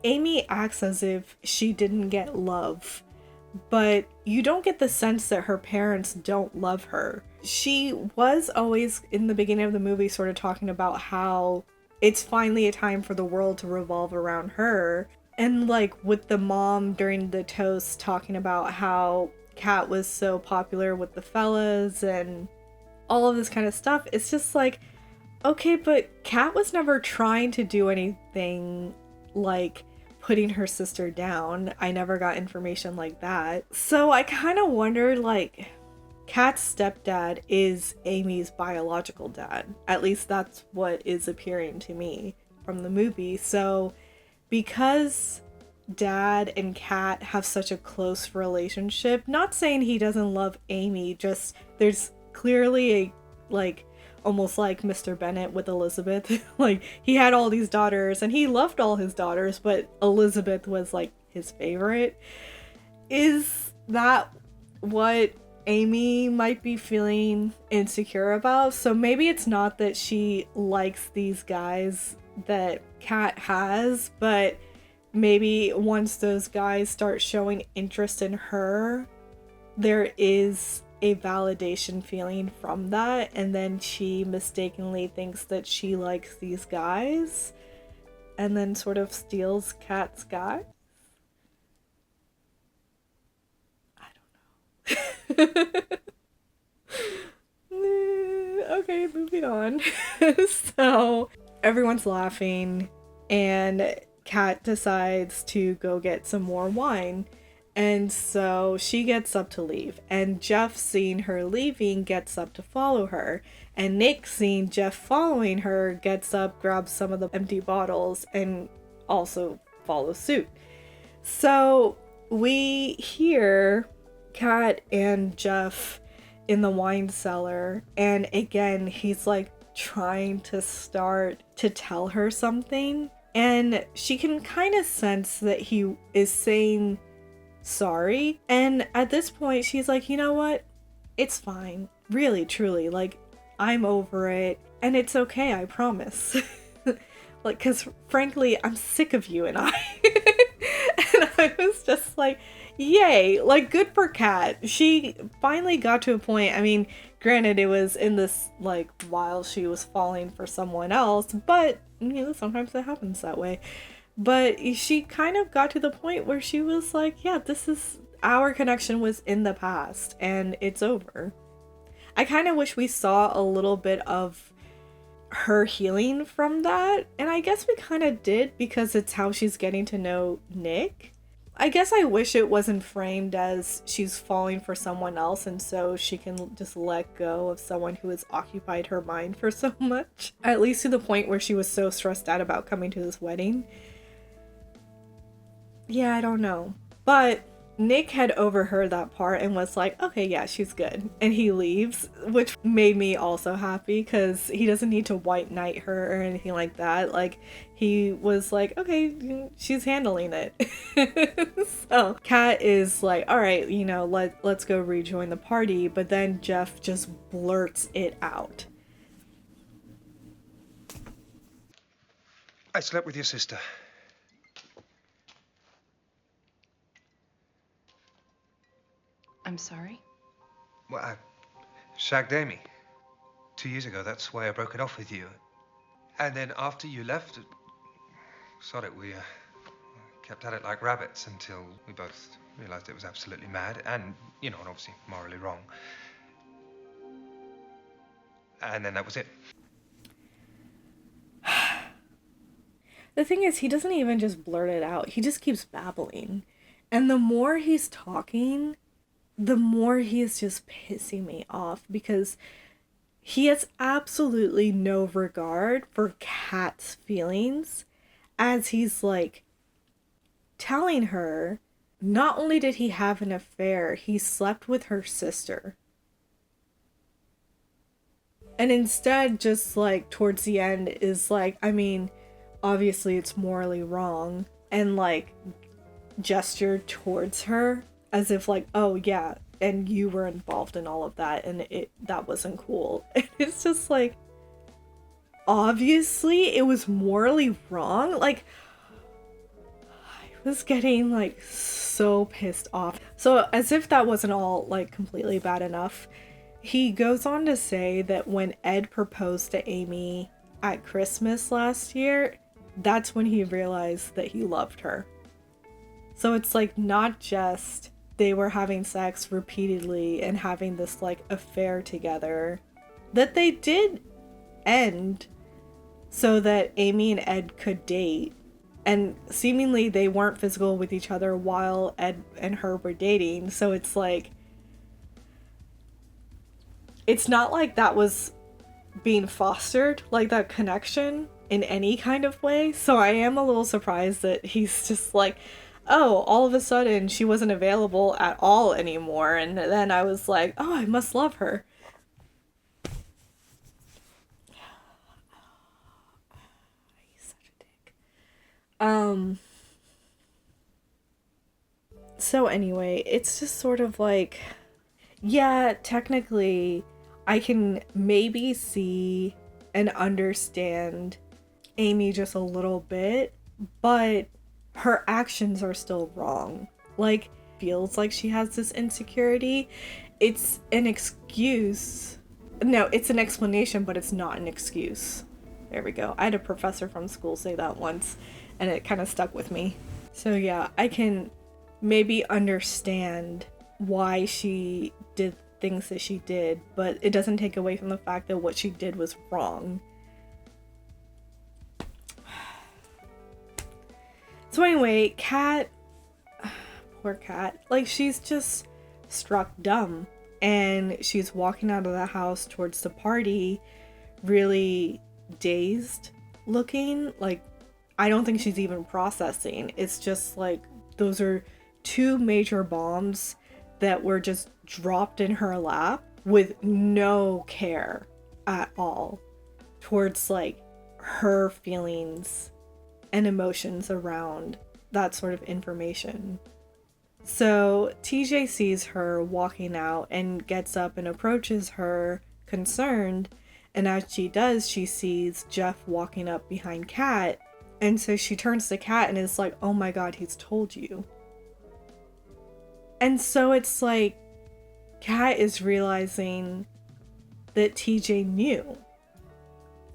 Amy acts as if she didn't get love, but you don't get the sense that her parents don't love her. She was always, in the beginning of the movie, sort of talking about how it's finally a time for the world to revolve around her. And like with the mom during the toast talking about how Kat was so popular with the fellas and all of this kind of stuff. It's just like, okay, but Kat was never trying to do anything like putting her sister down. I never got information like that. So I kind of wonder, like, Kat's stepdad is Amy's biological dad. At least that's what is appearing to me from the movie. So because Dad and Kat have such a close relationship, not saying he doesn't love Amy, just there's clearly a, like, almost like Mr. Bennett with Elizabeth. Like, he had all these daughters and he loved all his daughters, but Elizabeth was like his favorite. Is that what Amy might be feeling insecure about? So maybe it's not that she likes these guys that Kat has, but maybe once those guys start showing interest in her, there is a validation feeling from that, and then she mistakenly thinks that she likes these guys and then sort of steals Kat's guy. I don't know. Okay, moving on. So everyone's laughing and Kat decides to go get some more wine. And so she gets up to leave, and Jeff, seeing her leaving, gets up to follow her. And Nick, seeing Jeff following her, gets up, grabs some of the empty bottles, and also follows suit. So we hear Kat and Jeff in the wine cellar, and again, he's like trying to start to tell her something, and she can kind of sense that he is saying sorry. And at this point she's like, you know what, it's fine, really, truly, like, I'm over it and it's okay, I promise. Like, because frankly, I'm sick of you and I. And I was just like, yay, like, good for Kat. She finally got to a point. I mean, Granted, it was in this, like, while she was falling for someone else, but, you know, sometimes it happens that way. But she kind of got to the point where she was like, yeah, our connection was in the past, and it's over. I kind of wish we saw a little bit of her healing from that, and I guess we kind of did because it's how she's getting to know Nick. I guess I wish it wasn't framed as she's falling for someone else and so she can just let go of someone who has occupied her mind for so much. At least to the point where she was so stressed out about coming to this wedding. Yeah, I don't know. But Nick had overheard that part and was like, okay, yeah, she's good. And he leaves, which made me also happy because he doesn't need to white knight her or anything like that. Like, he was like, okay, she's handling it. So Kat is like, all right, you know, let's go rejoin the party. But then Jeff just blurts it out. I slept with your sister. I'm sorry? Well, I shagged Amy 2 years ago. That's why I broke it off with you. And then after you left, sod it, we kept at it like rabbits until we both realized it was absolutely mad and, you know, and obviously morally wrong. And then that was it. The thing is, he doesn't even just blurt it out. He just keeps babbling. And the more he's talking, the more he is just pissing me off because he has absolutely no regard for Kat's feelings as he's like telling her not only did he have an affair, he slept with her sister. And instead, just like towards the end is like, I mean, obviously it's morally wrong, and like gestured towards her as if like, oh yeah, and you were involved in all of that and that wasn't cool. And it's just like, obviously it was morally wrong. Like, I was getting like so pissed off. So as if that wasn't all like completely bad enough, he goes on to say that when Ed proposed to Amy at Christmas last year, that's when he realized that he loved her. So it's like not just they were having sex repeatedly and having this like affair together, that they did end so that Amy and Ed could date, and seemingly they weren't physical with each other while Ed and her were dating. So it's like, it's not like that was being fostered, like that connection in any kind of way. So I am a little surprised that he's just like, oh, all of a sudden she wasn't available at all anymore. And then I was like, oh, I must love her. He's such a dick. So anyway, it's just sort of like, yeah, technically I can maybe see and understand Amy just a little bit, but her actions are still wrong. Like, feels like she has this insecurity. It's an excuse. No, it's an explanation, but it's not an excuse. There we go. I had a professor from school say that once, and it kind of stuck with me. So yeah, I can maybe understand why she did things that she did, but it doesn't take away from the fact that what she did was wrong. So anyway, Kat, poor Kat, like, she's just struck dumb, and she's walking out of the house towards the party really dazed looking. Like, I don't think she's even processing. It's just like, those are two major bombs that were just dropped in her lap with no care at all towards like her feelings and emotions around that sort of information. So TJ sees her walking out and gets up and approaches her, concerned, and as she does, she sees Jeff walking up behind Kat, and so she turns to Kat and is like, oh my god, he's told you. And so it's like, Kat is realizing that TJ knew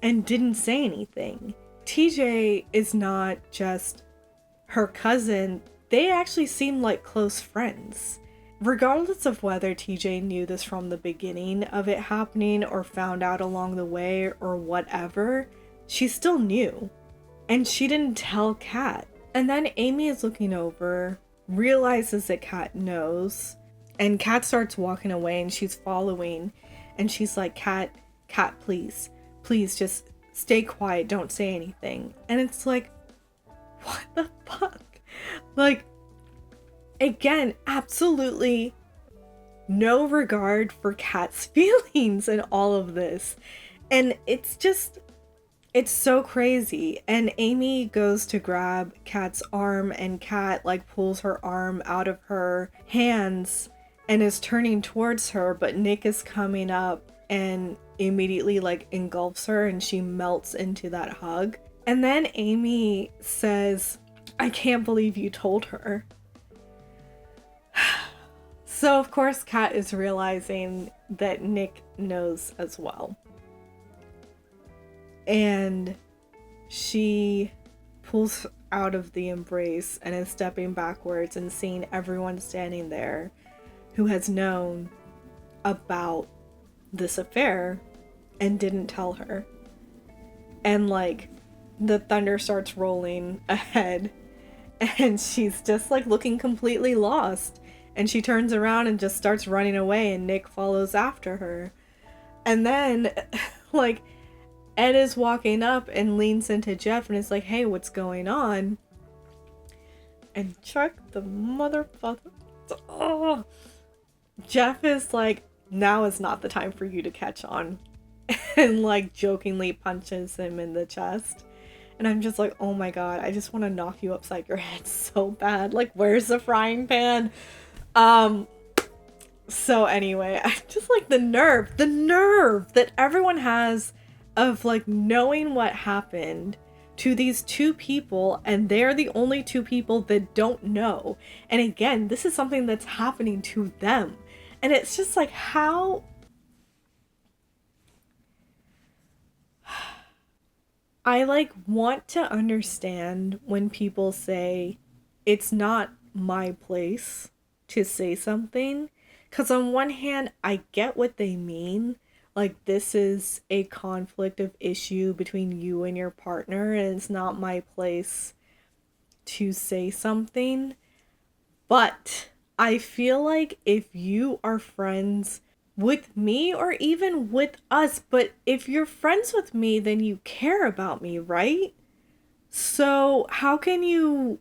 and didn't say anything. TJ is not just her cousin. They actually seem like close friends. Regardless of whether TJ knew this from the beginning of it happening or found out along the way or whatever, she still knew. And she didn't tell Kat. And then Amy is looking over, realizes that Kat knows, and Kat starts walking away and she's following. And she's like, Kat, please, just stay quiet, don't say anything. And it's like, what the fuck? Like, again, absolutely no regard for Kat's feelings in all of this. And it's so crazy. And Amy goes to grab Kat's arm and Kat like pulls her arm out of her hands and is turning towards her, but Nick is coming up and immediately like engulfs her and she melts into that hug. And then Amy says, I can't believe you told her. So of course Kat is realizing that Nick knows as well. And she pulls out of the embrace and is stepping backwards and seeing everyone standing there who has known about this affair and didn't tell her. And like the thunder starts rolling ahead and she's just like looking completely lost. And she turns around and just starts running away and Nick follows after her. And then like Ed is walking up and leans into Jeff and is like, hey, what's going on? And check the motherfucker. Oh. Jeff is like, now is not the time for you to catch on. And like jokingly punches him in the chest. And I'm just like, oh my god, I just want to knock you upside your head so bad. Like, where's the frying pan? So anyway, I just like the nerve that everyone has of like knowing what happened to these two people and they're the only two people that don't know. And again, this is something that's happening to them. And it's just like, how... I like want to understand when people say it's not my place to say something. Because on one hand, I get what they mean. Like, this is a conflict of issue between you and your partner, and it's not my place to say something. But I feel like if you are friends with me or even with us, but if you're friends with me, then you care about me, right? So how can you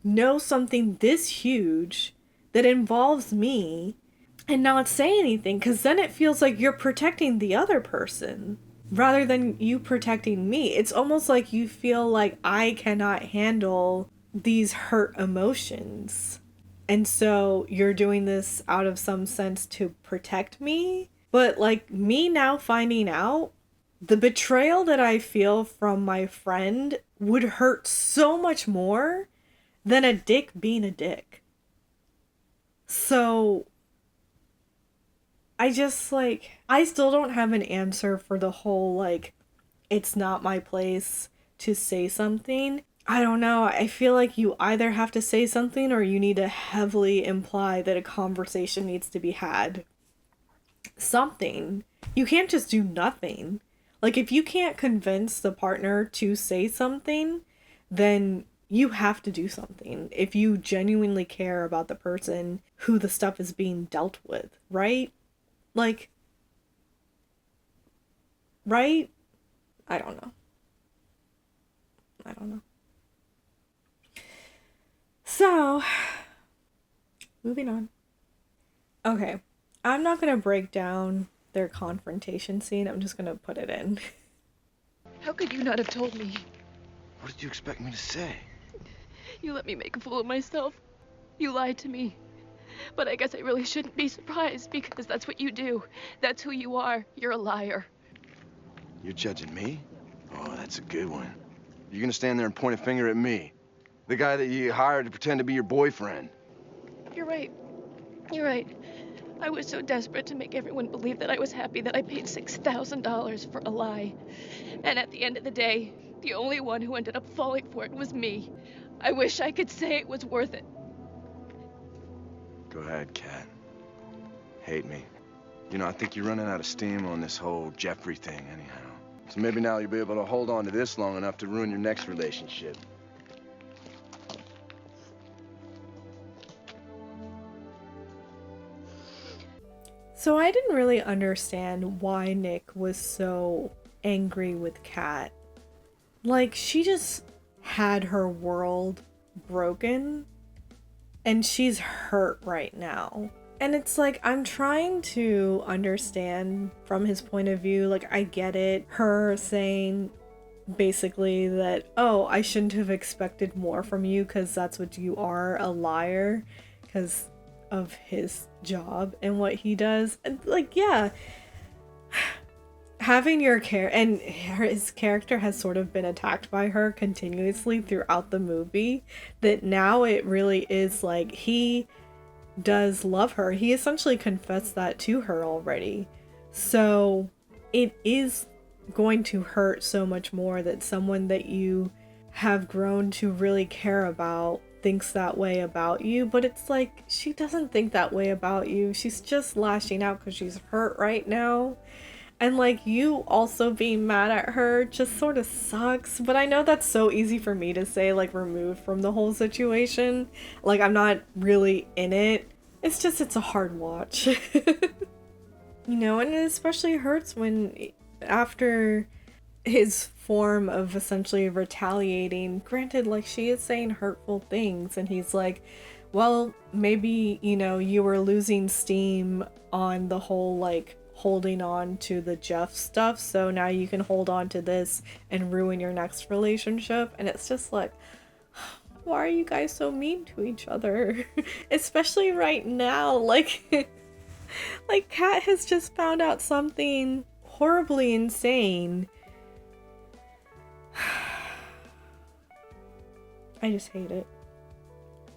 know something this huge that involves me and not say anything? Because then it feels like you're protecting the other person rather than you protecting me. It's almost like you feel like I cannot handle these hurt emotions. And so you're doing this out of some sense to protect me. But like me now finding out, the betrayal that I feel from my friend would hurt so much more than a dick being a dick. So I just like, I still don't have an answer for the whole like, it's not my place to say something. I don't know. I feel like you either have to say something or you need to heavily imply that a conversation needs to be had. Something. You can't just do nothing. Like, if you can't convince the partner to say something, then you have to do something. If you genuinely care about the person who the stuff is being dealt with, right? Like, right? I don't know. So, moving on. Okay, I'm not going to break down their confrontation scene. I'm just going to put it in. How could you not have told me? What did you expect me to say? You let me make a fool of myself. You lied to me. But I guess I really shouldn't be surprised because that's what you do. That's who you are. You're a liar. You're judging me? Oh, that's a good one. You're gonna stand there and point a finger at me. The guy that you hired to pretend to be your boyfriend. You're right. You're right. I was so desperate to make everyone believe that I was happy that I paid $6,000 for a lie. And at the end of the day, the only one who ended up falling for it was me. I wish I could say it was worth it. Go ahead, Kat. Hate me. You know, I think you're running out of steam on this whole Jeffrey thing anyhow. So maybe now you'll be able to hold on to this long enough to ruin your next relationship. So I didn't really understand why Nick was so angry with Kat. Like, she just had her world broken, and she's hurt right now. And it's like, I'm trying to understand from his point of view. Like, I get it. Her saying basically that, oh, I shouldn't have expected more from you because that's what you are, a liar, because of his job and what he does. And like, yeah, having your his character has sort of been attacked by her continuously throughout the movie, that now it really is like he does love her. He essentially confessed that to her already. So it is going to hurt so much more that someone that you have grown to really care about thinks that way about you. But it's like, she doesn't think that way about you. She's just lashing out because she's hurt right now. And like, you also being mad at her just sort of sucks. But I know that's so easy for me to say, like, removed from the whole situation. Like, I'm not really in it. It's just, it's a hard watch. You know, and it especially hurts when after his form of essentially retaliating, granted, like, she is saying hurtful things, and he's like, well, maybe, you know, you were losing steam on the whole, like, holding on to the Jeff stuff, so now you can hold on to this and ruin your next relationship. And it's just like, why are you guys so mean to each other? Especially right now, like, like, Kat has just found out something horribly insane. I just hate it.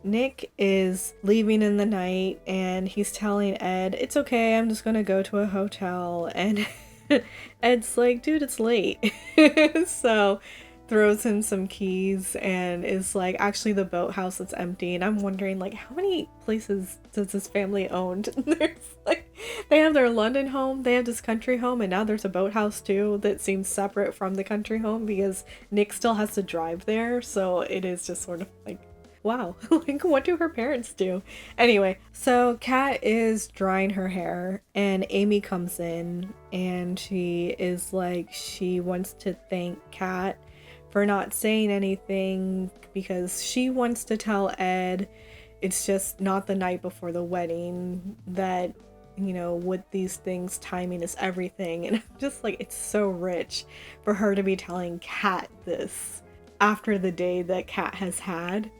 Nick is leaving in the night and he's telling Ed, it's okay, I'm just gonna go to a hotel. And Ed's like, dude, it's late. So throws him some keys and is like, actually the boathouse is empty. And I'm wondering, like, how many places does this family own? There's like, they have their London home, they have this country home, and now there's a boathouse too that seems separate from the country home because Nick still has to drive there. So it is just sort of like, wow, like, what do her parents do? Anyway, so Kat is drying her hair and Amy comes in and she is like, she wants to thank Kat for not saying anything because she wants to tell Ed it's just not the night before the wedding, that, you know, with these things, timing is everything. And I'm just like, it's so rich for her to be telling Kat this after the day that Kat has had.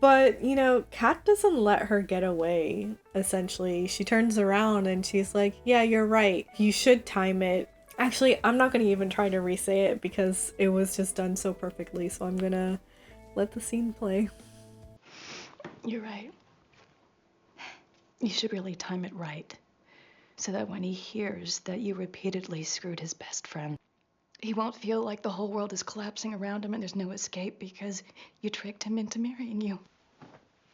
But, you know, Kat doesn't let her get away, essentially. She turns around and she's like, yeah, you're right. You should time it. Actually, I'm not going to even try to re-say it because it was just done so perfectly. So I'm going to let the scene play. You're right. You should really time it right, so that when he hears that you repeatedly screwed his best friend, he won't feel like the whole world is collapsing around him and there's no escape because you tricked him into marrying you.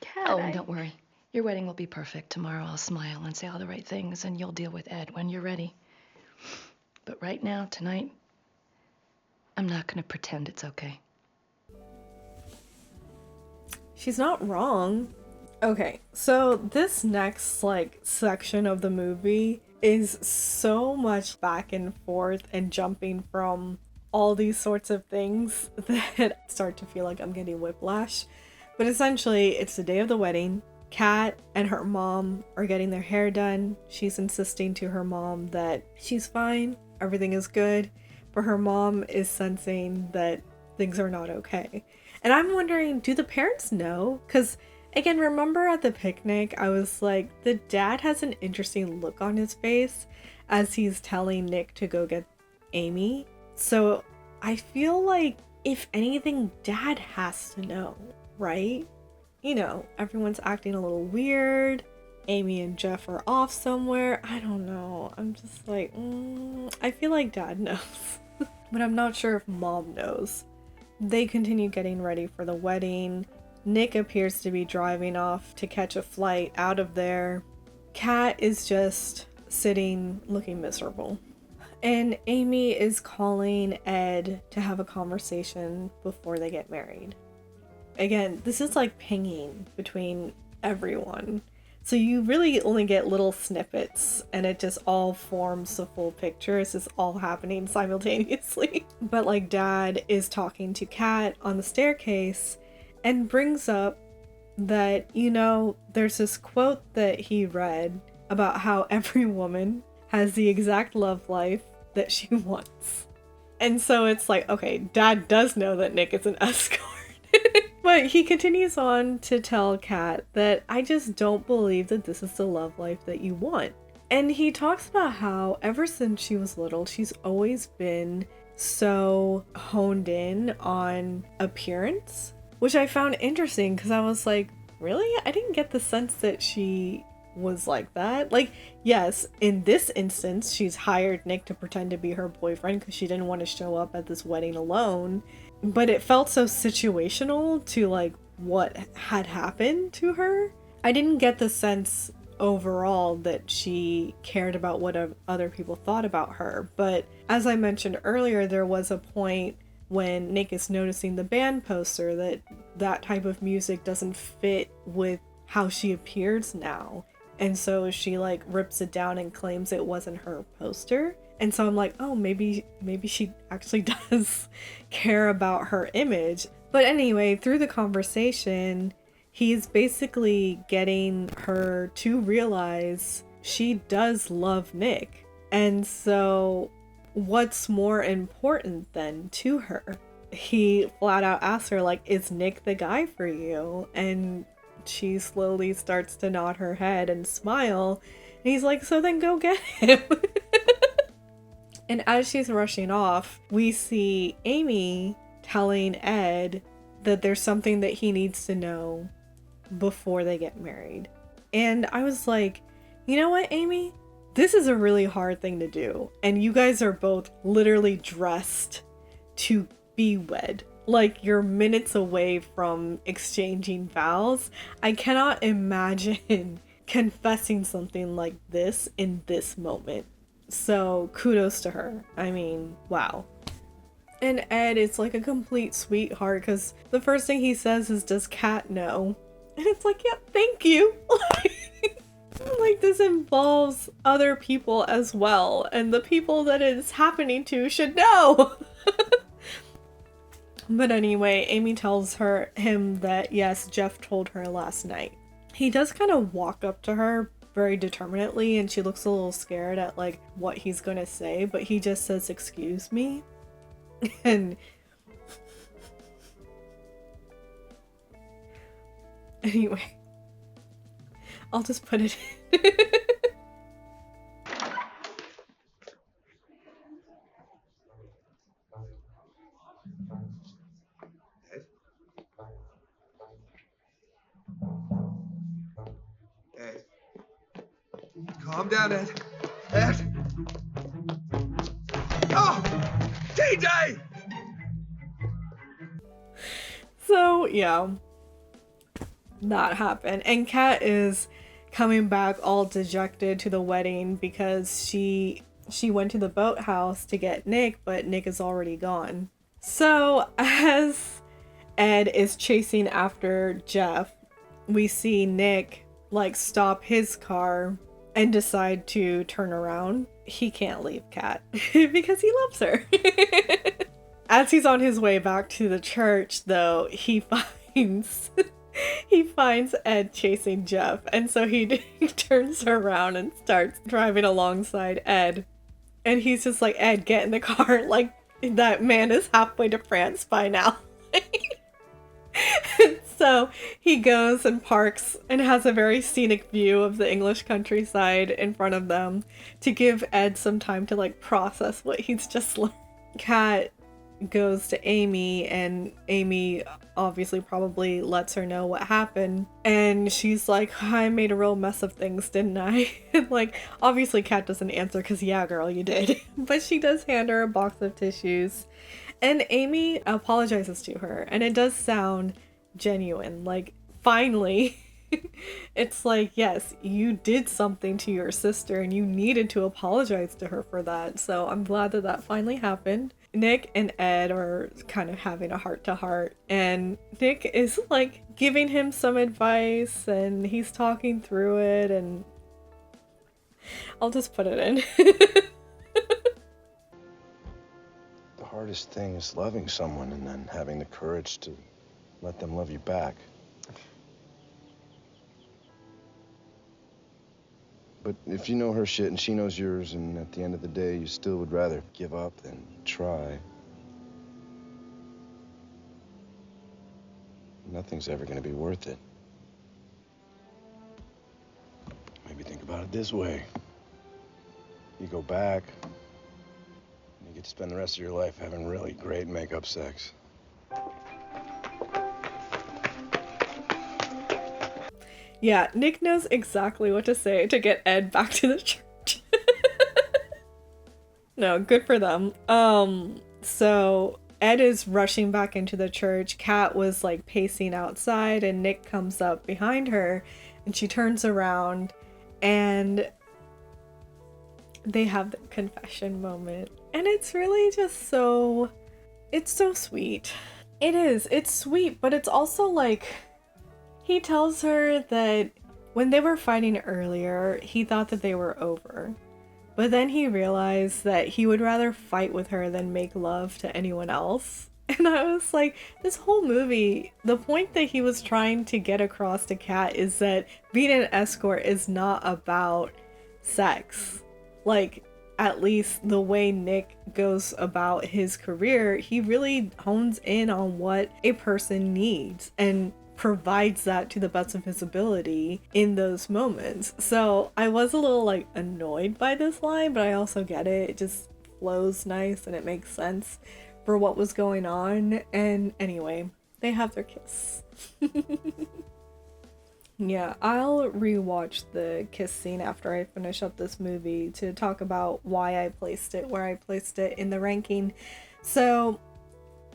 Kat, and don't worry. Your wedding will be perfect. Tomorrow I'll smile and say all the right things and you'll deal with Ed when you're ready. But right now, tonight, I'm not going to pretend it's okay. She's not wrong. Okay, so this next, like, section of the movie is so much back and forth and jumping from all these sorts of things that start to feel like I'm getting whiplash. But essentially, it's the day of the wedding. Kat and her mom are getting their hair done. She's insisting to her mom that she's fine, everything is good, but her mom is sensing that things are not okay. And I'm wondering, do the parents know? Because, again, remember at the picnic, I was like, the dad has an interesting look on his face as he's telling Nick to go get Amy. So I feel like, if anything, dad has to know, right? You know, everyone's acting a little weird. Amy and Jeff are off somewhere. I don't know. I'm just like, I feel like Dad knows. But I'm not sure if Mom knows. They continue getting ready for the wedding. Nick appears to be driving off to catch a flight out of there. Kat is just sitting looking miserable. And Amy is calling Ed to have a conversation before they get married. Again, this is like pinging between everyone. So you really only get little snippets and it just all forms the full picture. It's just all happening simultaneously. But like Dad is talking to Kat on the staircase and brings up that, you know, there's this quote that he read about how every woman has the exact love life that she wants. And so it's like, okay, Dad does know that Nick is an escort. But he continues on to tell Kat that I just don't believe that this is the love life that you want. And he talks about how ever since she was little, she's always been so honed in on appearance, which I found interesting because I was like, really? I didn't get the sense that she was like that. Like, yes, in this instance, she's hired Nick to pretend to be her boyfriend because she didn't want to show up at this wedding alone. But it felt so situational to like what had happened to her. I didn't get the sense overall that she cared about what other people thought about her. But as I mentioned earlier, there was a point when Nick is noticing the band poster that type of music doesn't fit with how she appears now. And so she like rips it down and claims it wasn't her poster. And so I'm like, oh, maybe she actually does care about her image. But anyway, through the conversation, he's basically getting her to realize she does love Nick. And so what's more important then to her? He flat out asks her, like, is Nick the guy for you? And she slowly starts to nod her head and smile. And he's like, so then go get him. And as she's rushing off, we see Amy telling Ed that there's something that he needs to know before they get married. And I was like, you know what, Amy? This is a really hard thing to do. And you guys are both literally dressed to be wed. Like, you're minutes away from exchanging vows. I cannot imagine confessing something like this in this moment. So kudos to her. I mean, wow. And Ed is like a complete sweetheart because the first thing he says is, does Kat know? And it's like, yeah, thank you. Like, this involves other people as well. And the people that it's happening to should know. But anyway, Amy tells him that, yes, Jeff told her last night. He does kind of walk up to her very determinedly, and she looks a little scared at like what he's gonna say, but he just says, excuse me. And anyway, I'll just put it in. Ed. Calm down, Ed. Ed! Oh! TJ! So, yeah. That happened. And Kat is coming back all dejected to the wedding because she went to the boathouse to get Nick, but Nick is already gone. So, as Ed is chasing after Jeff, we see Nick like stop his car and decide to turn around. He can't leave Kat because he loves her. As he's on his way back to the church, though, he finds Ed chasing Jeff, and so he turns around and starts driving alongside Ed. And he's just like, Ed, get in the car. Like, that man is halfway to France by now. So he goes and parks and has a very scenic view of the English countryside in front of them to give Ed some time to like process what he's just learned. Kat goes to Amy, and Amy obviously probably lets her know what happened, and she's like, I made a real mess of things, didn't I? And like, obviously Kat doesn't answer because yeah girl, you did. But she does hand her a box of tissues, and Amy apologizes to her, and it does sound genuine, like finally. It's like, yes, you did something to your sister and you needed to apologize to her for that. So I'm glad that that finally happened. Nick and Ed are kind of having a heart-to-heart, and Nick is like giving him some advice and he's talking through it, and I'll just put it in. The hardest thing is loving someone and then having the courage to let them love you back. But if you know her shit and she knows yours, and at the end of the day you still would rather give up than try, nothing's ever gonna be worth it. Maybe think about it this way. You go back, and you get to spend the rest of your life having really great make-up sex. Yeah, Nick knows exactly what to say to get Ed back to the church. No, good for them. So Ed is rushing back into the church. Kat was like pacing outside, and Nick comes up behind her, and she turns around, and they have the confession moment. And it's really just so... it's so sweet. It is. It's sweet, but it's also like... he tells her that when they were fighting earlier, he thought that they were over. But then he realized that he would rather fight with her than make love to anyone else. And I was like, this whole movie, the point that he was trying to get across to Kat is that being an escort is not about sex. Like, at least the way Nick goes about his career, he really hones in on what a person needs and provides that to the best of his ability in those moments. So I was a little like annoyed by this line, but I also get it. It just flows nice and it makes sense for what was going on. And anyway, they have their kiss. Yeah, I'll rewatch the kiss scene after I finish up this movie to talk about why I placed it where I placed it in the ranking. So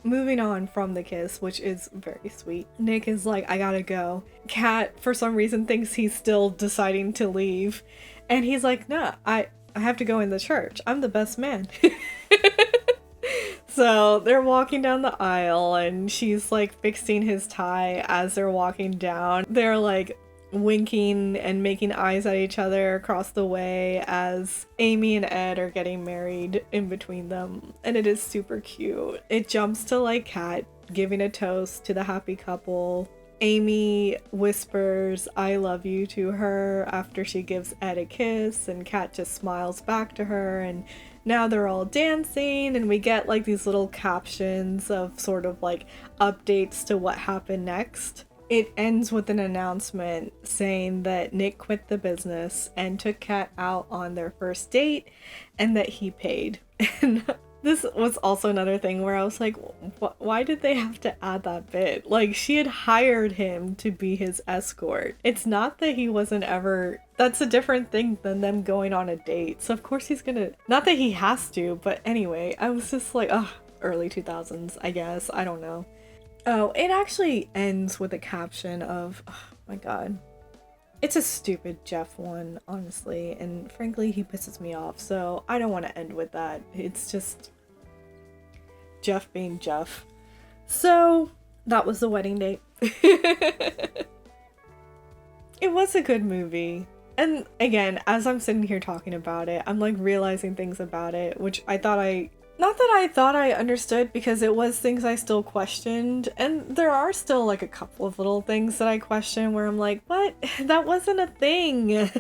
moving on from the kiss, which is very sweet. Nick is like, I gotta go. Kat, for some reason, thinks he's still deciding to leave. And he's like, no, I have to go in the church. I'm the best man. So they're walking down the aisle, and she's like fixing his tie as they're walking down. They're like winking and making eyes at each other across the way as Amy and Ed are getting married in between them, and it is super cute. It jumps to like Kat giving a toast to the happy couple. Amy whispers I love you to her after she gives Ed a kiss, and Kat just smiles back to her, and now they're all dancing, and we get like these little captions of sort of like updates to what happened next. It ends with an announcement saying that Nick quit the business and took Kat out on their first date, and that he paid. And this was also another thing where I was like, why did they have to add that bit? Like, she had hired him to be his escort. It's not that he wasn't ever... That's a different thing than them going on a date. So of course he's gonna... Not that he has to, but anyway, I was just like, ugh, early 2000s, I guess. I don't know. Oh, it actually ends with a caption of, oh my god. It's a stupid Jeff one, honestly, and frankly, he pisses me off, so I don't want to end with that. It's just Jeff being Jeff. So, that was The Wedding Date. It was a good movie. And again, as I'm sitting here talking about it, I'm like realizing things about it, which I thought not that I thought I understood, because it was things I still questioned, and there are still like a couple of little things that I question where I'm like, what? That wasn't a thing.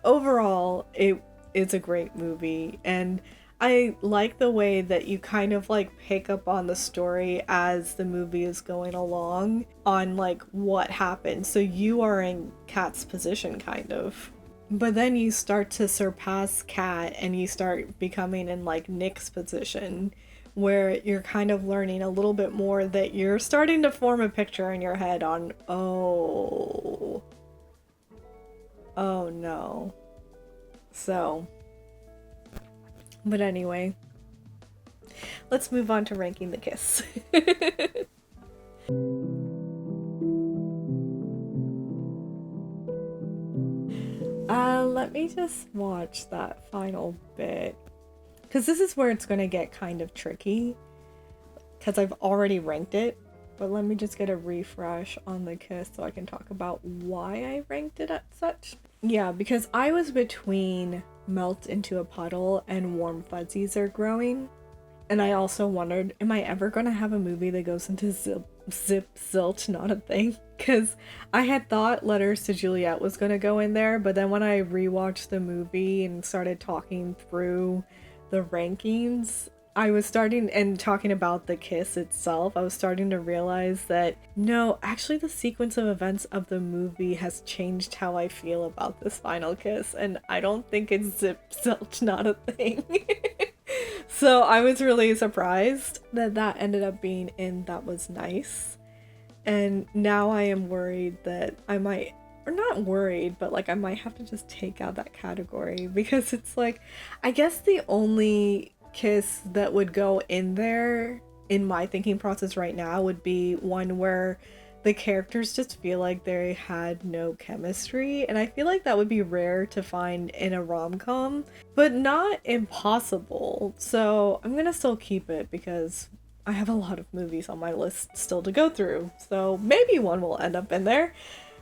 Overall, it's a great movie, and I like the way that you kind of like pick up on the story as the movie is going along on like what happened. So you are in Kat's position kind of. But then you start to surpass Kat and you start becoming in like Nick's position, where you're kind of learning a little bit more, that you're starting to form a picture in your head on, oh no. So, but anyway, let's move on to ranking the kiss. Let me just watch that final bit, because this is where it's going to get kind of tricky, because I've already ranked it, but let me just get a refresh on the kiss so I can talk about why I ranked it at such. Yeah, because I was between melt into a puddle and warm fuzzies are growing, and I also wondered, am I ever going to have a movie that goes into zip zilch not a thing? Because I had thought Letters to Juliet was going to go in there, but then when I rewatched the movie and started talking through the rankings, I was starting, and talking about the kiss itself, I was starting to realize that no, actually the sequence of events of the movie has changed how I feel about this final kiss, and I don't think it's zip zilch not a thing. So I was really surprised that that ended up being in That Was Nice. And now I am worried that I might, or not worried, but like I might have to just take out that category, because it's like, I guess the only kiss that would go in there in my thinking process right now would be one where the characters just feel like they had no chemistry, and I feel like that would be rare to find in a rom-com, but not impossible. So I'm gonna still keep it because I have a lot of movies on my list still to go through, so maybe one will end up in there.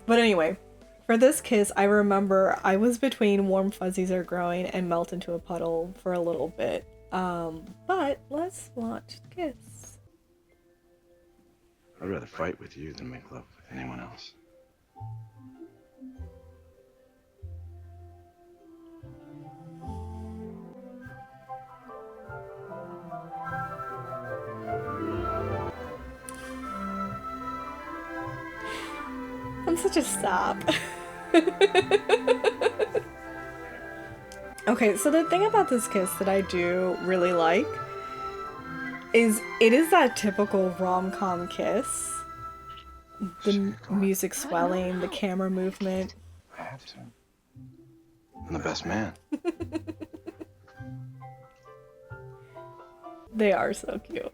But anyway, for this kiss, I remember I was between Warm Fuzzies Are Growing and Melt into a Puddle for a little bit. But let's watch the kiss. I'd rather fight with you than make love with anyone else. I'm such a sap. Okay, so the thing about this kiss that I do really like is it is that typical rom-com kiss. The music swelling, the camera movement. I have to. I'm the best man. They are so cute.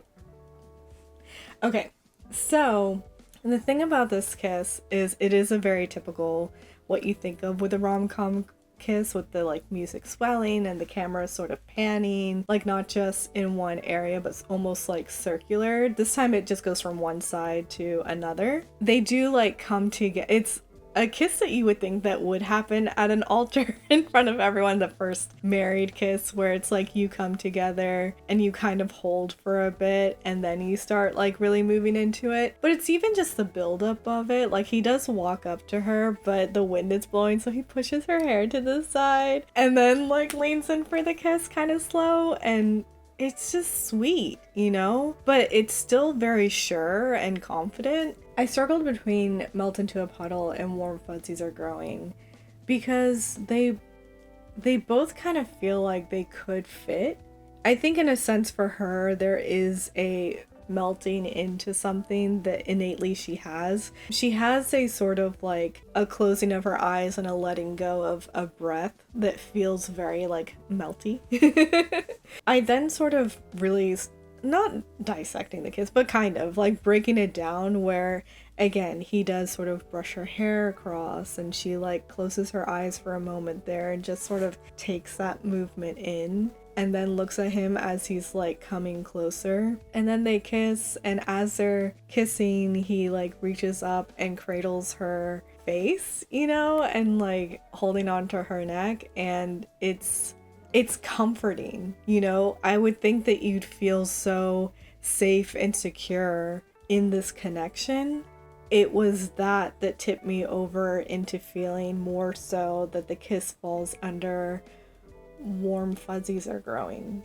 Okay, so the thing about this kiss is it is a very typical what you think of with a rom-com kiss, with the like music swelling and the camera sort of panning, like not just in one area but almost like circular. This time it just goes from one side to another. They do like come together. It's a kiss that you would think that would happen at an altar in front of everyone, the first married kiss, where it's like you come together and you kind of hold for a bit and then you start like really moving into it. But it's even just the buildup of it. Like he does walk up to her, but the wind is blowing, so he pushes her hair to the side and then like leans in for the kiss kind of slow, and it's just sweet, you know? But it's still very sure and confident. I struggled between Melt into a Puddle and Warm Fuzzies Are Growing because they both kind of feel like they could fit. I think in a sense for her, there is a melting into something that innately she has. She has a sort of like a closing of her eyes and a letting go of a breath that feels very like melty. I then sort of really, not dissecting the kiss, but kind of like breaking it down, where again he does sort of brush her hair across and she like closes her eyes for a moment there and just sort of takes that movement in, and then looks at him as he's like coming closer, and then they kiss, and as they're kissing he like reaches up and cradles her face, you know, and like holding on to her neck, and it's comforting, you know. I would think that you'd feel so safe and secure in this connection. It was that tipped me over into feeling more so that the kiss falls under Warm Fuzzies Are Growing.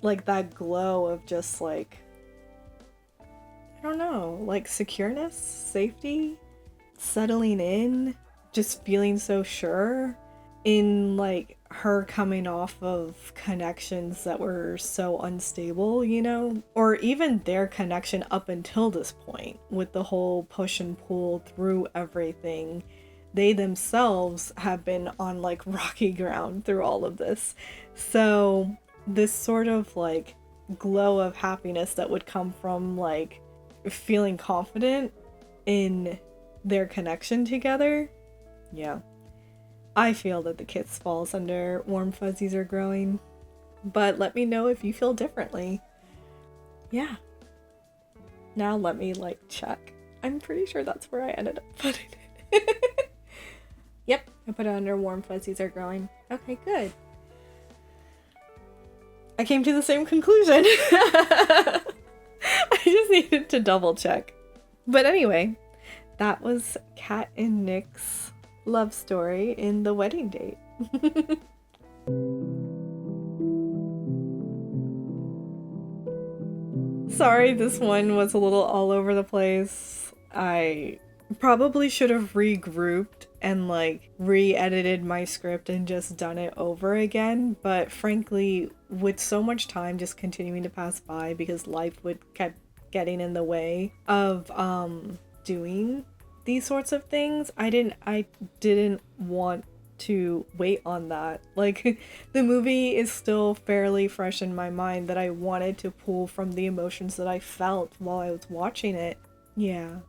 Like that glow of just like, I don't know, like secureness, safety, settling in, just feeling so sure in like her coming off of connections that were so unstable, you know, or even their connection up until this point with the whole push and pull through everything. They themselves have been on like rocky ground through all of this. So this sort of like glow of happiness that would come from like feeling confident in their connection together. Yeah. I feel that the kiss falls under warm fuzzies are growing, but let me know if you feel differently. Yeah. Now let me like check. I'm pretty sure that's where I ended up putting it. Yep, I put it under warm fuzzies are growing. Okay, good. I came to the same conclusion. I just needed to double check. But anyway, that was Kat and Nick's love story in The Wedding Date. Sorry, this one was a little all over the place. I probably should have regrouped and like re-edited my script and just done it over again, but frankly, with so much time just continuing to pass by because life would kept getting in the way of doing these sorts of things, I didn't want to wait on that. Like, the movie is still fairly fresh in my mind that I wanted to pull from the emotions that I felt while I was watching it. Yeah.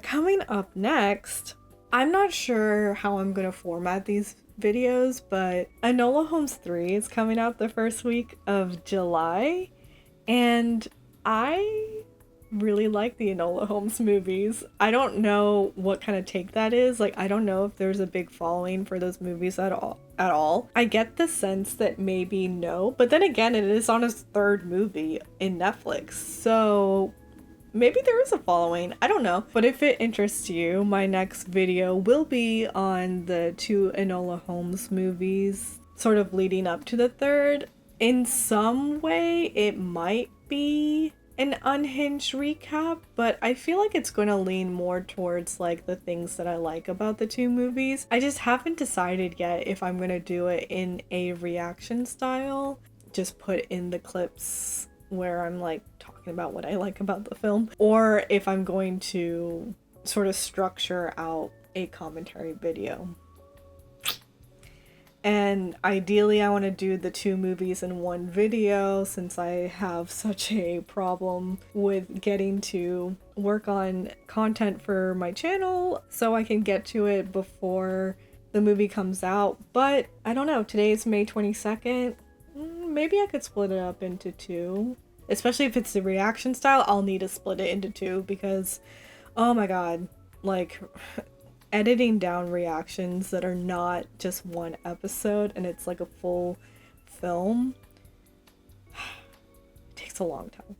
Coming up next, I'm not sure how I'm gonna format these videos, but Enola Holmes 3 is coming out the first week of July, and I really like the Enola Holmes movies. I don't know what kind of take that is. Like, I don't know if there's a big following for those movies at all. I get the sense that maybe no, but then again, it is on his third movie in Netflix, so maybe there is a following. I don't know. But if it interests you, my next video will be on the 2 Enola Holmes movies, sort of leading up to the third. In some way, it might be an unhinged recap, but I feel like it's going to lean more towards like the things that I like about the 2 movies. I just haven't decided yet if I'm going to do it in a reaction style, just put in the clips where I'm like talking about what I like about the film, or if I'm going to sort of structure out a commentary video. And ideally I want to do the 2 movies in one video, since I have such a problem with getting to work on content for my channel so I can get to it before the movie comes out. But I don't know, today is May 22nd. Maybe I could split it up into 2. Especially if it's the reaction style, I'll need to split it into 2 because, oh my god, like, editing down reactions that are not just one episode and it's like a full film takes a long time.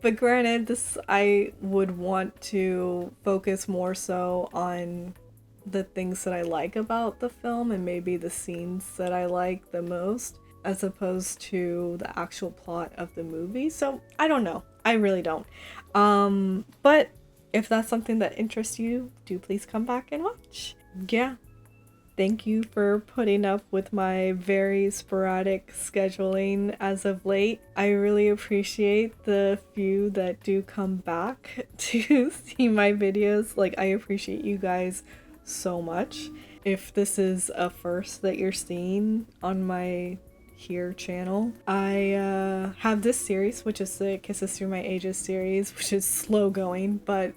But granted, I would want to focus more so on the things that I like about the film and maybe the scenes that I like the most, as opposed to the actual plot of the movie. So I don't know. I really don't. But if that's something that interests you, do please come back and watch. Yeah. Thank you for putting up with my very sporadic scheduling as of late. I really appreciate the few that do come back to see my videos. Like, I appreciate you guys so much. If this is a first that you're seeing on my here channel, I have this series, which is the Kisses Through My Ages series, which is slow going, but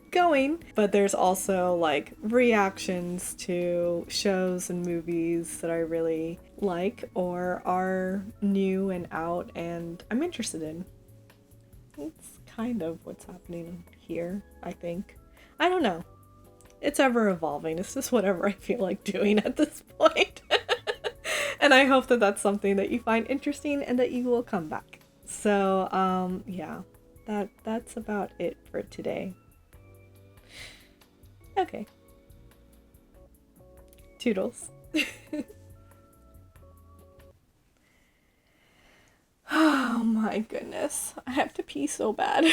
there's also like reactions to shows and movies that I really like or are new and out and I'm interested in. It's kind of what's happening here, I think. I don't know. It's ever evolving. It's just whatever I feel like doing at this point. And I hope that that's something that you find interesting and that you will come back. So, yeah, that's about it for today. Okay. Toodles. Oh my goodness. I have to pee so bad.